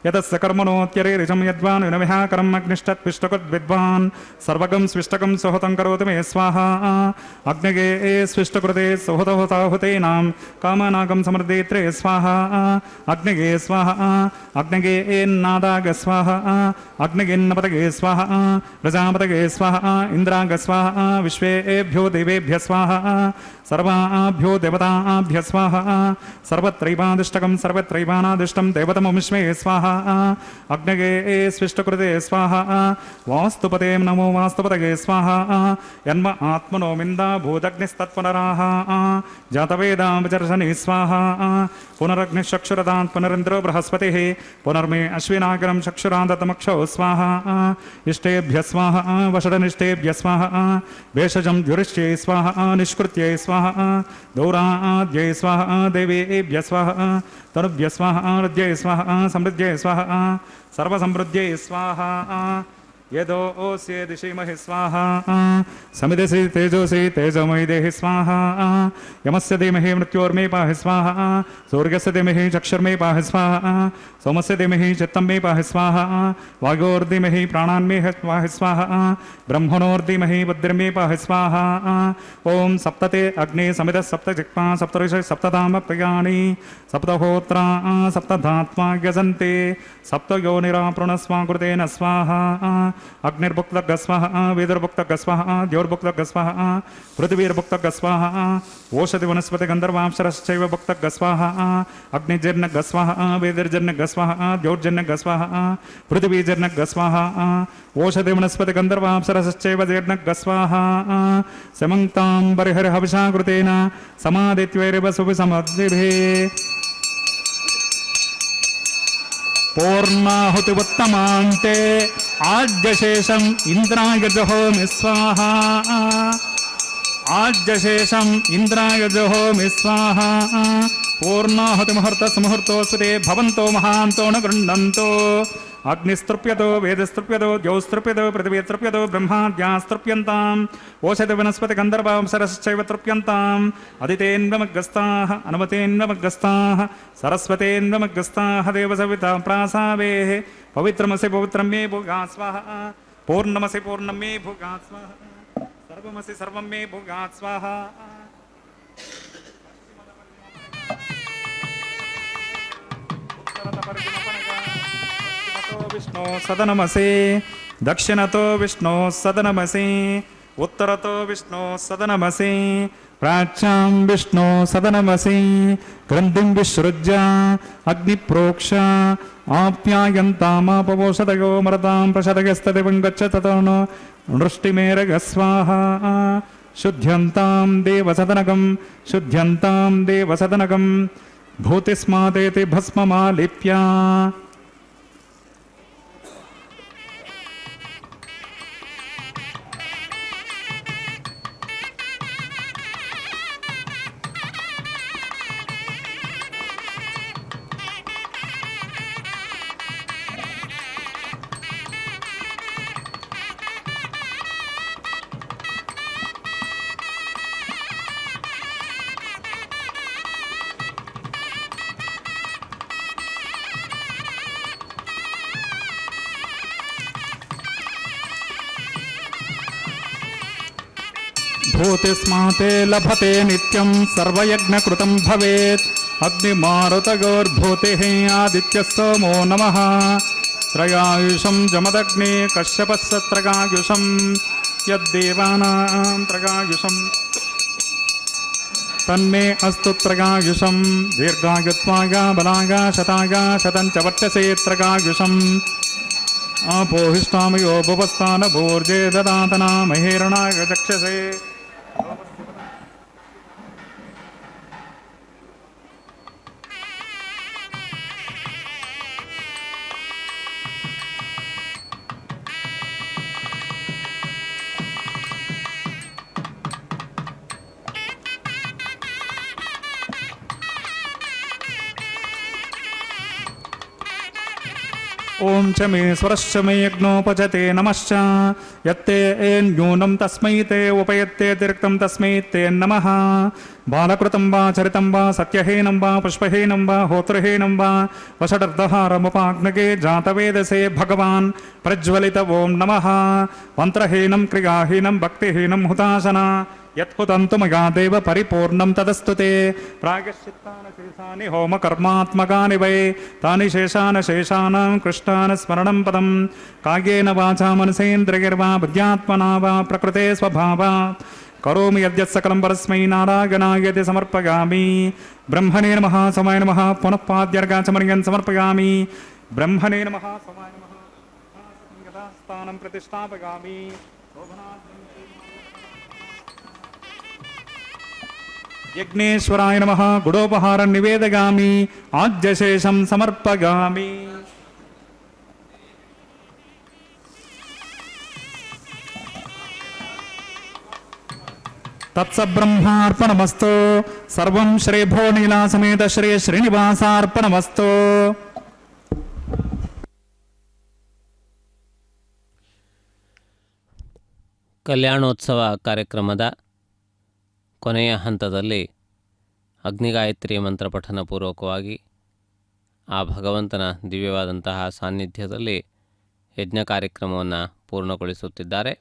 यतस्य कर्मणोत्यरेरिचं यद्वान् विनमिहाकरम् अग्निष्टत्विष्टकृद्विद्वान् सर्वगं स्विष्टकं सुहतं करोतु मे स्वाहा अग्नगे स्विष्टकृते सुहतहुताहुतेनां कामानागं समृद्धेत्रे स्वाहा अग्नगे स्वाहा अग्नगे नादाग स्वाहा अग्नगेन्नपतगे स्वाहा प्रजापतगे स्वाहा इंद्राग स्वाहा विश्वेभ्यो देवेभ्य स्वाहा सर्वाभ्यो देवताभ्य स्वाहा सर्वत्रैवादिष्टकं सर्वत्रैवानादिष्टं देवतमविश्वे स्वाहा अग्नगे स्विष्टकृते स्वाहा वास्तुपते नमो वास्तुपतगे स्वाहा यन्म आत्मनो मिन्दा भूतग्निस्तत्पुनराः जातवेदां विचर्षणे स्वाहा पुनरग्निः चक्षुरदान् पुनरिन्द्रो बृहस्पतिः पुनर्मे अश्विनागरं चक्षुरान्ततमक्षौ स्वाहा इष्टेभ्यः स्वाहा वषडनिष्टेभ्यः स्वाहा भेषजं द्युरिष्ट्यै स्वाहा निष्कृत्यै स्वाहा दौराद्यै स्वाहा देवेभ्यः स्वाहा तनुभ्यः स्वाहा हृद्यै स्वाहा समृद्ध्यै स्वाहा सर्वसमृद्ध्यै स्वाहा यदोऽस्य दिशीमहि स्वाहा समिदसि तेजोसि तेजोमयि देहि स्वाहा यमस्य धीमहि मृत्योर्मे पाहि स्वाहा सूर्यस्य धीमहि चक्षुर्मे पाहि स्वाहा सोमस्य धीमहि चित्तं मे पाहि स्वाहा वायोर्धीमहि प्राणान्मे पाहि स्वाहा ब्रह्मणोर्धीमहि बुद्धिर्मे पाहि स्वाहा ॐ सप्तते अग्ने समिदः सप्तजिह्वा सप्तऋषि सप्तधाम प्रियाणि सप्तहोत्रा सप्तधात्मा यजन्ते सप्तयोनिराप्रणस्वाकृतेन स्वाहा अग्निर्भुक्तः स्वाहा वेदर्भुक्तः स्वाहा द्योर्भुक्तः स्वाहा पृथिवीर्भुक्तः स्वाहा ओषधि वनस्पति गन्धर्वांशरश्चैव भुक्तः स्वाहा अग्निजर्नः स्वाहा वेदर्जर्नः स्वाहा द्योर्जर्नः स्वाहा पृथिवीजर्नः स्वाहा ओषधि वनस्पति गन्धर्वांशरश्चैव जीर्णः स्वाहा समन्तां बर्हिर्हविषा कृतेन समादित्वैरिव सुविसमद्भिः पूर्णाहुतिवत्तमान्ते आद्यशेषम् इन्द्राय जहोमि स्वाहा आद्यशेषम् इन्द्राय जहोमि स्वाहा पूर्णाहुतिमुहूर्तसमुहूर्तोऽस्ते भवन्तो महान्तो न गृह्णन्तो अग्निस्तृप्यतो वेदस्तृप्यतो द्यौस्तृप्यतो पृथिवीस्तृप्यतो ब्रह्माद्यास्तृप्यन्ताम् ओषधि वनस्पति गन्धर्वांसरश्चैव तृप्यन्ताम् अदितेन्वमग्गस्ताः अनुमतेन्वमग्गस्ताः सरस्वतेन्वमग्गस्ताः देवसविता प्रासावेः पवित्रमसि पवित्रं मे भुगा स्वाहा पूर्णमसि पूर्णं मे भुगा स्वाहा सर्वमसि सर्वं मे भुगा स्वाहा विष्णु सदनमसि दक्षिणतो विष्णु सदनमसि उत्तरतो विष्णु सदनमसि प्राच्यां विष्णु सदनमसि ग्रन्थिं विसृज्य अग्निप्रोक्ष आप्यायन्तामापवोषधयो मरतां प्रशदयस्तदिवं गच्छ ततो नृष्टिमेरग स्वाहा शुद्ध्यन्तां देवसदनकं शुद्ध्यन्तां देवसदनकं भूतिस्मादेति भस्ममालिप्य भूतिस्माते लभते नित्यं सर्वयज्ञकृतं भवेत् अग्निमारुतगोर्भूतिः आदित्यः सोमो नमः त्रयायुषं जमदग्ने कश्यपस्य त्रयायुषं यद्देवानां त्रयायुषं तन्मे अस्तु त्रयायुषं दीर्घायुत्वाय बलाय शताय शतं च वर्चसे त्रयायुषम् आपोहिष्टामयो भुवस्तान भूर्जे ददातना महेरणाय चक्षसे ओम च मे स्वरश्च मे यज्ञोपचते नमश्च यत्ते न्यूनं तस्मै ते उपयत्ते अतिरिक्तं तस्मै ते नमः बालकृतं वा चरितं वा सत्यहीनं वा पुष्पहीनं वा होत्रहीनं वा वषडर्धहारमुपाग्नगे जातवेदसे भगवान् प्रज्वलित ओं नमः मन्त्रहीनं क्रियाहीनं भक्तिहीनं हुताशना यत्पुतन्तु मया देव परिपूर्णं तदस्तु ते प्रायश्चित्तानि शेषानि होमकर्मात्मकानि वै तानि शेषानां कृष्णान् स्मरणं पदं कायेन वाचा मनसेन्द्रियैर्वा बुद्ध्यात्मना वा प्रकृते स्वभावात् करोमि यद्यत् सकलं परस्मै नारायणाय समर्पयामि ब्रह्मणे नमः सोमाय नमः पुनः पाद्यर्घाचमर्यं समर्पयामि ब्रह्मणे नमः सोमाय नमः यथास्थानं प्रतिष्ठापयामि ಯಜ್ಞೇಶ್ವರಾಯ ನಮಃ ಗುಡೋಪಹಾರ ನಿವೇದಯಾಮಿ ಆಜ್ಯಶೇಷಂ ಸಮರ್ಪಯಾಮಿ. ತತ್ಸಬ್ರಹ್ಮಾರ್ಪಣಮಸ್ತು. ಸರ್ವಂ ಶ್ರೀ ಭೋನೀಲಾ ಸಮೇತ ಶ್ರೀ ಶ್ರೀನಿವಾಸಾರ್ಪಣಮಸ್ತು. ಕಲ್ಯಾಣೋತ್ಸವ ಕಾರ್ಯಕ್ರಮದ ಕೊನೆಯ ಹಂತದಲ್ಲಿ ಅಗ್ನಿಗಾಯತ್ರಿ ಮಂತ್ರ ಪಠನ ಪೂರ್ವಕವಾಗಿ ಆ ಭಗವಂತನ ದಿವ್ಯವಾದಂತಹ ಸಾನ್ನಿಧ್ಯದಲ್ಲಿ ಯಜ್ಞ ಕಾರ್ಯಕ್ರಮವನ್ನು ಪೂರ್ಣಗೊಳಿಸುತ್ತಿದ್ದಾರೆ.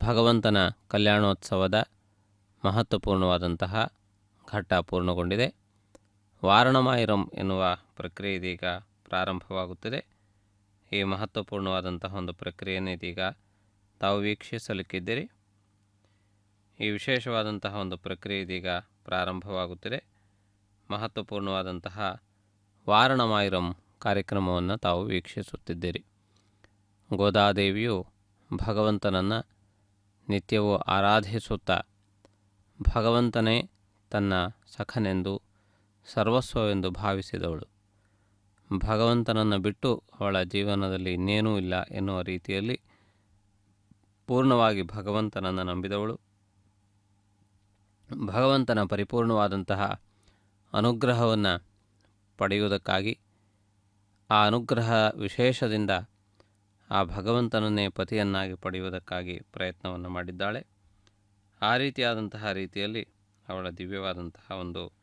ಭಗವಂತನ ಕಲ್ಯಾಣೋತ್ಸವದ ಮಹತ್ವಪೂರ್ಣವಾದಂತಹ ಘಟ್ಟ ಪೂರ್ಣಗೊಂಡಿದೆ. ವಾರಣಮಾಯಿರಂ ಎನ್ನುವ ಪ್ರಕ್ರಿಯೆ ಇದೀಗ ಪ್ರಾರಂಭವಾಗುತ್ತಿದೆ. ಈ ಮಹತ್ವಪೂರ್ಣವಾದಂತಹ ಒಂದು ಪ್ರಕ್ರಿಯೆಯನ್ನು ಇದೀಗ ತಾವು ವೀಕ್ಷಿಸಲಿಕ್ಕಿದ್ದೀರಿ. ಈ ವಿಶೇಷವಾದಂತಹ ಒಂದು ಪ್ರಕ್ರಿಯೆ ಇದೀಗ ಪ್ರಾರಂಭವಾಗುತ್ತಿದೆ. ಮಹತ್ವಪೂರ್ಣವಾದಂತಹ ವಾರಣಮಾಯಿರಂ ಕಾರ್ಯಕ್ರಮವನ್ನು ತಾವು ವೀಕ್ಷಿಸುತ್ತಿದ್ದೀರಿ. ಗೋದಾದೇವಿಯು ಭಗವಂತನನ್ನು ನಿತ್ಯವೂ ಆರಾಧಿಸುತ್ತಾ ಭಗವಂತನೇ ತನ್ನ ಸಖನೆಂದು ಸರ್ವಸ್ವವೆಂದು ಭಾವಿಸಿದವಳು. ಭಗವಂತನನ್ನು ಬಿಟ್ಟು ಅವಳ ಜೀವನದಲ್ಲಿ ಇನ್ನೇನೂ ಇಲ್ಲ ಎನ್ನುವ ರೀತಿಯಲ್ಲಿ ಪೂರ್ಣವಾಗಿ ಭಗವಂತನನ್ನು ನಂಬಿದವಳು. ಭಗವಂತನ ಪರಿಪೂರ್ಣವಾದಂತಹ ಅನುಗ್ರಹವನ್ನು ಪಡೆಯುವುದಕ್ಕಾಗಿ ಆ ಅನುಗ್ರಹ ವಿಶೇಷದಿಂದ ಆ ಭಗವಂತನನ್ನೇ ಪತಿಯನ್ನಾಗಿ ಪಡೆಯುವುದಕ್ಕಾಗಿ ಪ್ರಯತ್ನವನ್ನು ಮಾಡಿದ್ದಾಳೆ. ಆ ರೀತಿಯಲ್ಲಿ ಅವಳ ದಿವ್ಯವಾದಂತಹ ಒಂದು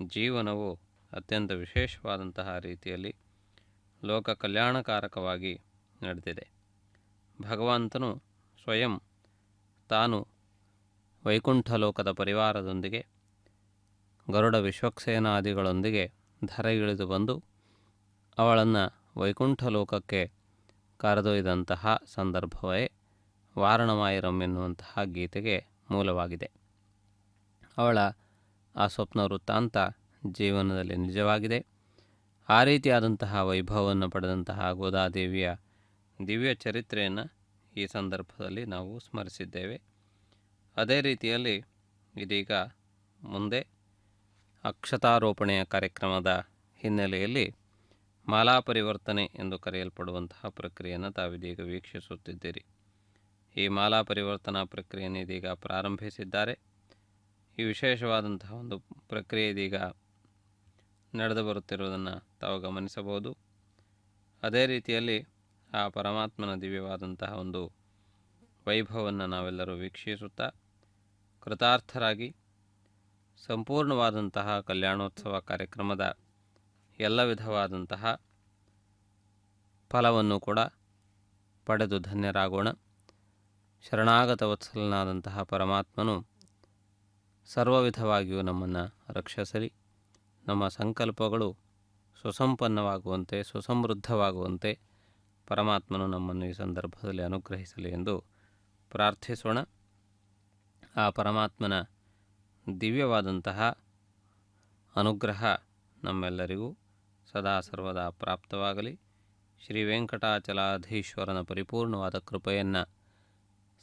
ಜೀವನವು ಅತ್ಯಂತ ವಿಶೇಷವಾದಂತಹ ರೀತಿಯಲ್ಲಿ ಲೋಕ ಕಲ್ಯಾಣಕಾರಕವಾಗಿ ನಡೆದಿದೆ. ಭಗವಂತನು ಸ್ವಯಂ ತಾನು ವೈಕುಂಠ ಲೋಕದ ಪರಿವಾರದೊಂದಿಗೆ ಗರುಡ ವಿಶ್ವಕ್ಸೇನಾದಿಗಳೊಂದಿಗೆ ಧರೆಗಿಳಿದು ಬಂದು ಅವಳನ್ನು ವೈಕುಂಠ ಲೋಕಕ್ಕೆ ಕರೆದೊಯ್ದಂತಹ ಸಂದರ್ಭವೇ ವಾರಣಮಾಯಿರಂ ಎನ್ನುವಂತಹ ಗೀತೆಗೆ ಮೂಲವಾಗಿದೆ. ಅವಳ ಆ ಸ್ವಪ್ನ ವೃತ್ತಾಂತ ಜೀವನದಲ್ಲಿ ನಿಜವಾಗಿದೆ. ಆ ರೀತಿಯಾದಂತಹ ವೈಭವವನ್ನು ಪಡೆದಂತಹ ಗೋದಾದೇವಿಯ ದಿವ್ಯ ಚರಿತ್ರೆಯನ್ನು ಈ ಸಂದರ್ಭದಲ್ಲಿ ನಾವು ಸ್ಮರಿಸಿದ್ದೇವೆ. ಅದೇ ರೀತಿಯಲ್ಲಿ ಇದೀಗ ಮುಂದೆ ಅಕ್ಷತಾರೋಪಣೆಯ ಕಾರ್ಯಕ್ರಮದ ಹಿನ್ನೆಲೆಯಲ್ಲಿ ಮಾಲಾ ಪರಿವರ್ತನೆ ಎಂದು ಕರೆಯಲ್ಪಡುವಂತಹ ಪ್ರಕ್ರಿಯೆಯನ್ನು ತಾವಿದೀಗ ವೀಕ್ಷಿಸುತ್ತಿದ್ದೀರಿ. ಈ ಮಾಲಾ ಪರಿವರ್ತನಾ ಪ್ರಕ್ರಿಯೆಯನ್ನು ಇದೀಗ ಪ್ರಾರಂಭಿಸಿದ್ದಾರೆ. ಈ ವಿಶೇಷವಾದಂತಹ ಒಂದು ಪ್ರಕ್ರಿಯೆ ಇದೀಗ ನಡೆದು ಬರುತ್ತಿರುವುದನ್ನು ತಾವು ಗಮನಿಸಬಹುದು. ಅದೇ ರೀತಿಯಲ್ಲಿ ಆ ಪರಮಾತ್ಮನ ದಿವ್ಯವಾದಂತಹ ಒಂದು ವೈಭವವನ್ನು ನಾವೆಲ್ಲರೂ ವೀಕ್ಷಿಸುತ್ತಾ ಕೃತಾರ್ಥರಾಗಿ ಸಂಪೂರ್ಣವಾದಂತಹ ಕಲ್ಯಾಣೋತ್ಸವ ಕಾರ್ಯಕ್ರಮದ ಎಲ್ಲ ವಿಧವಾದಂತಹ ಫಲವನ್ನು ಕೂಡ ಪಡೆದು ಧನ್ಯರಾಗೋಣ. ಶರಣಾಗತ ವತ್ಸಲನಾದಂತಹ ಪರಮಾತ್ಮನು ಸರ್ವ ವಿಧವಾಗಿಯೂ ನಮ್ಮನ್ನು ರಕ್ಷಿಸಲಿ. ನಮ್ಮ ಸಂಕಲ್ಪಗಳು ಸುಸಂಪನ್ನವಾಗುವಂತೆ ಸುಸಮೃದ್ಧವಾಗುವಂತೆ ಪರಮಾತ್ಮನು ನಮ್ಮನ್ನು ಈ ಸಂದರ್ಭದಲ್ಲಿ ಅನುಗ್ರಹಿಸಲಿ ಎಂದು ಪ್ರಾರ್ಥಿಸೋಣ. ಆ ಪರಮಾತ್ಮನ ದಿವ್ಯವಾದಂತಹ ಅನುಗ್ರಹ ನಮ್ಮೆಲ್ಲರಿಗೂ ಸದಾ ಸರ್ವದಾ ಪ್ರಾಪ್ತವಾಗಲಿ. ಶ್ರೀ ವೆಂಕಟಾಚಲಾಧೀಶ್ವರನ ಪರಿಪೂರ್ಣವಾದ ಕೃಪೆಯನ್ನು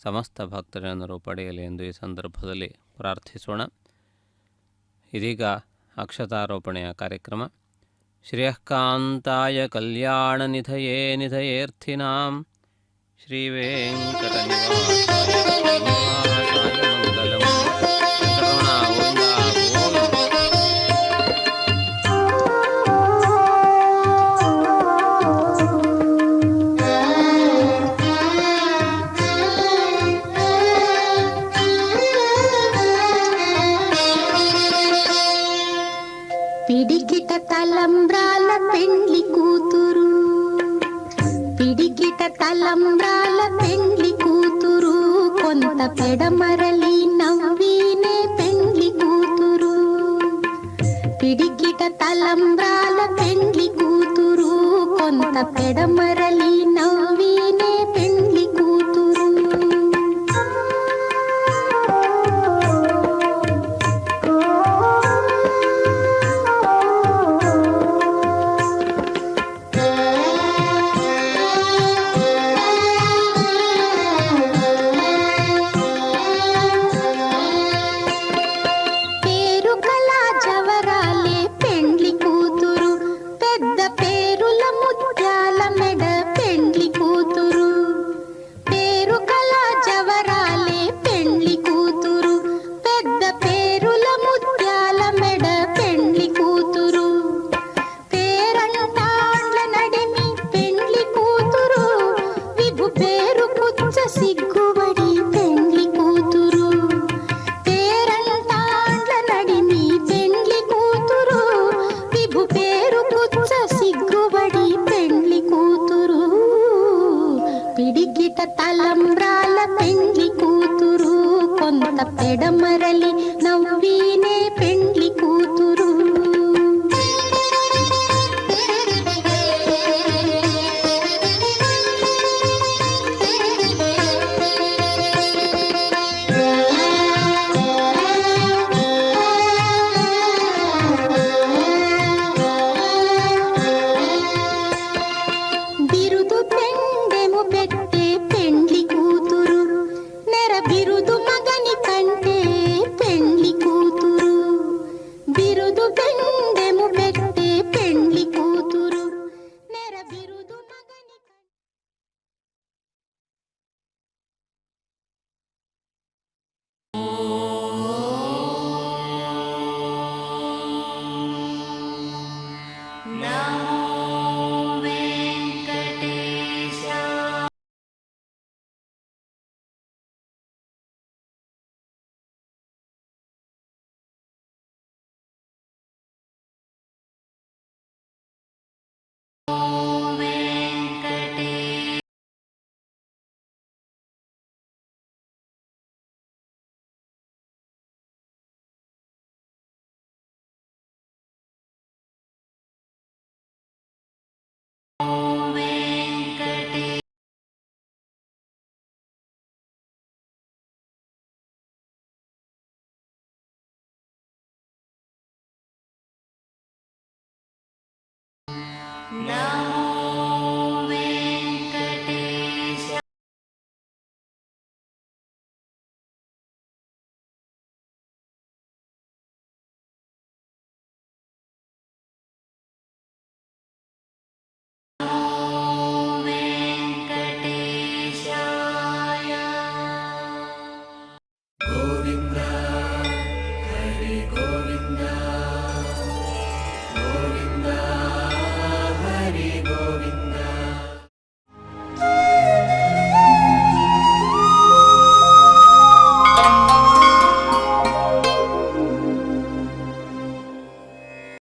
ಸಮಸ್ತ ಭಕ್ತಜನರು ಪಡೆಯಲಿ ಎಂದು ಈ ಸಂದರ್ಭದಲ್ಲಿ ಪ್ರಾರ್ಥಿಸೋಣ. ಇದೀಗ ಅಕ್ಷತಾರೋಪಣೆಯ ಕಾರ್ಯಕ್ರಮ. ಶ್ರೇಯಃಕಾಂತಾಯ ಕಲ್ಯಾಣ ನಿಧಯೇ ನಿಧಯೇರ್ಥಿನಾಂ ಶ್ರೀ ವೆಂಕಟನಿವಾಸಾಯ ಮಂಗಲಂ. ವೆಂಕಟರಮಣ ಗೋವಿಂದ పిడికిట తలంబ్రాల పెండ్లి కూతురు, పిడికిట తలంబ్రాల పెండ్లి కూతురు, కొంత పెడమరలి నవ్వినే పెండ్లి కూతురు. పిడికిట తలంబ్రాల పెండ్లి కూతురు, కొంత పెడమరలి నవ్వినే పెండ్లి కూతురు. పెడమరలి నవ్వీనే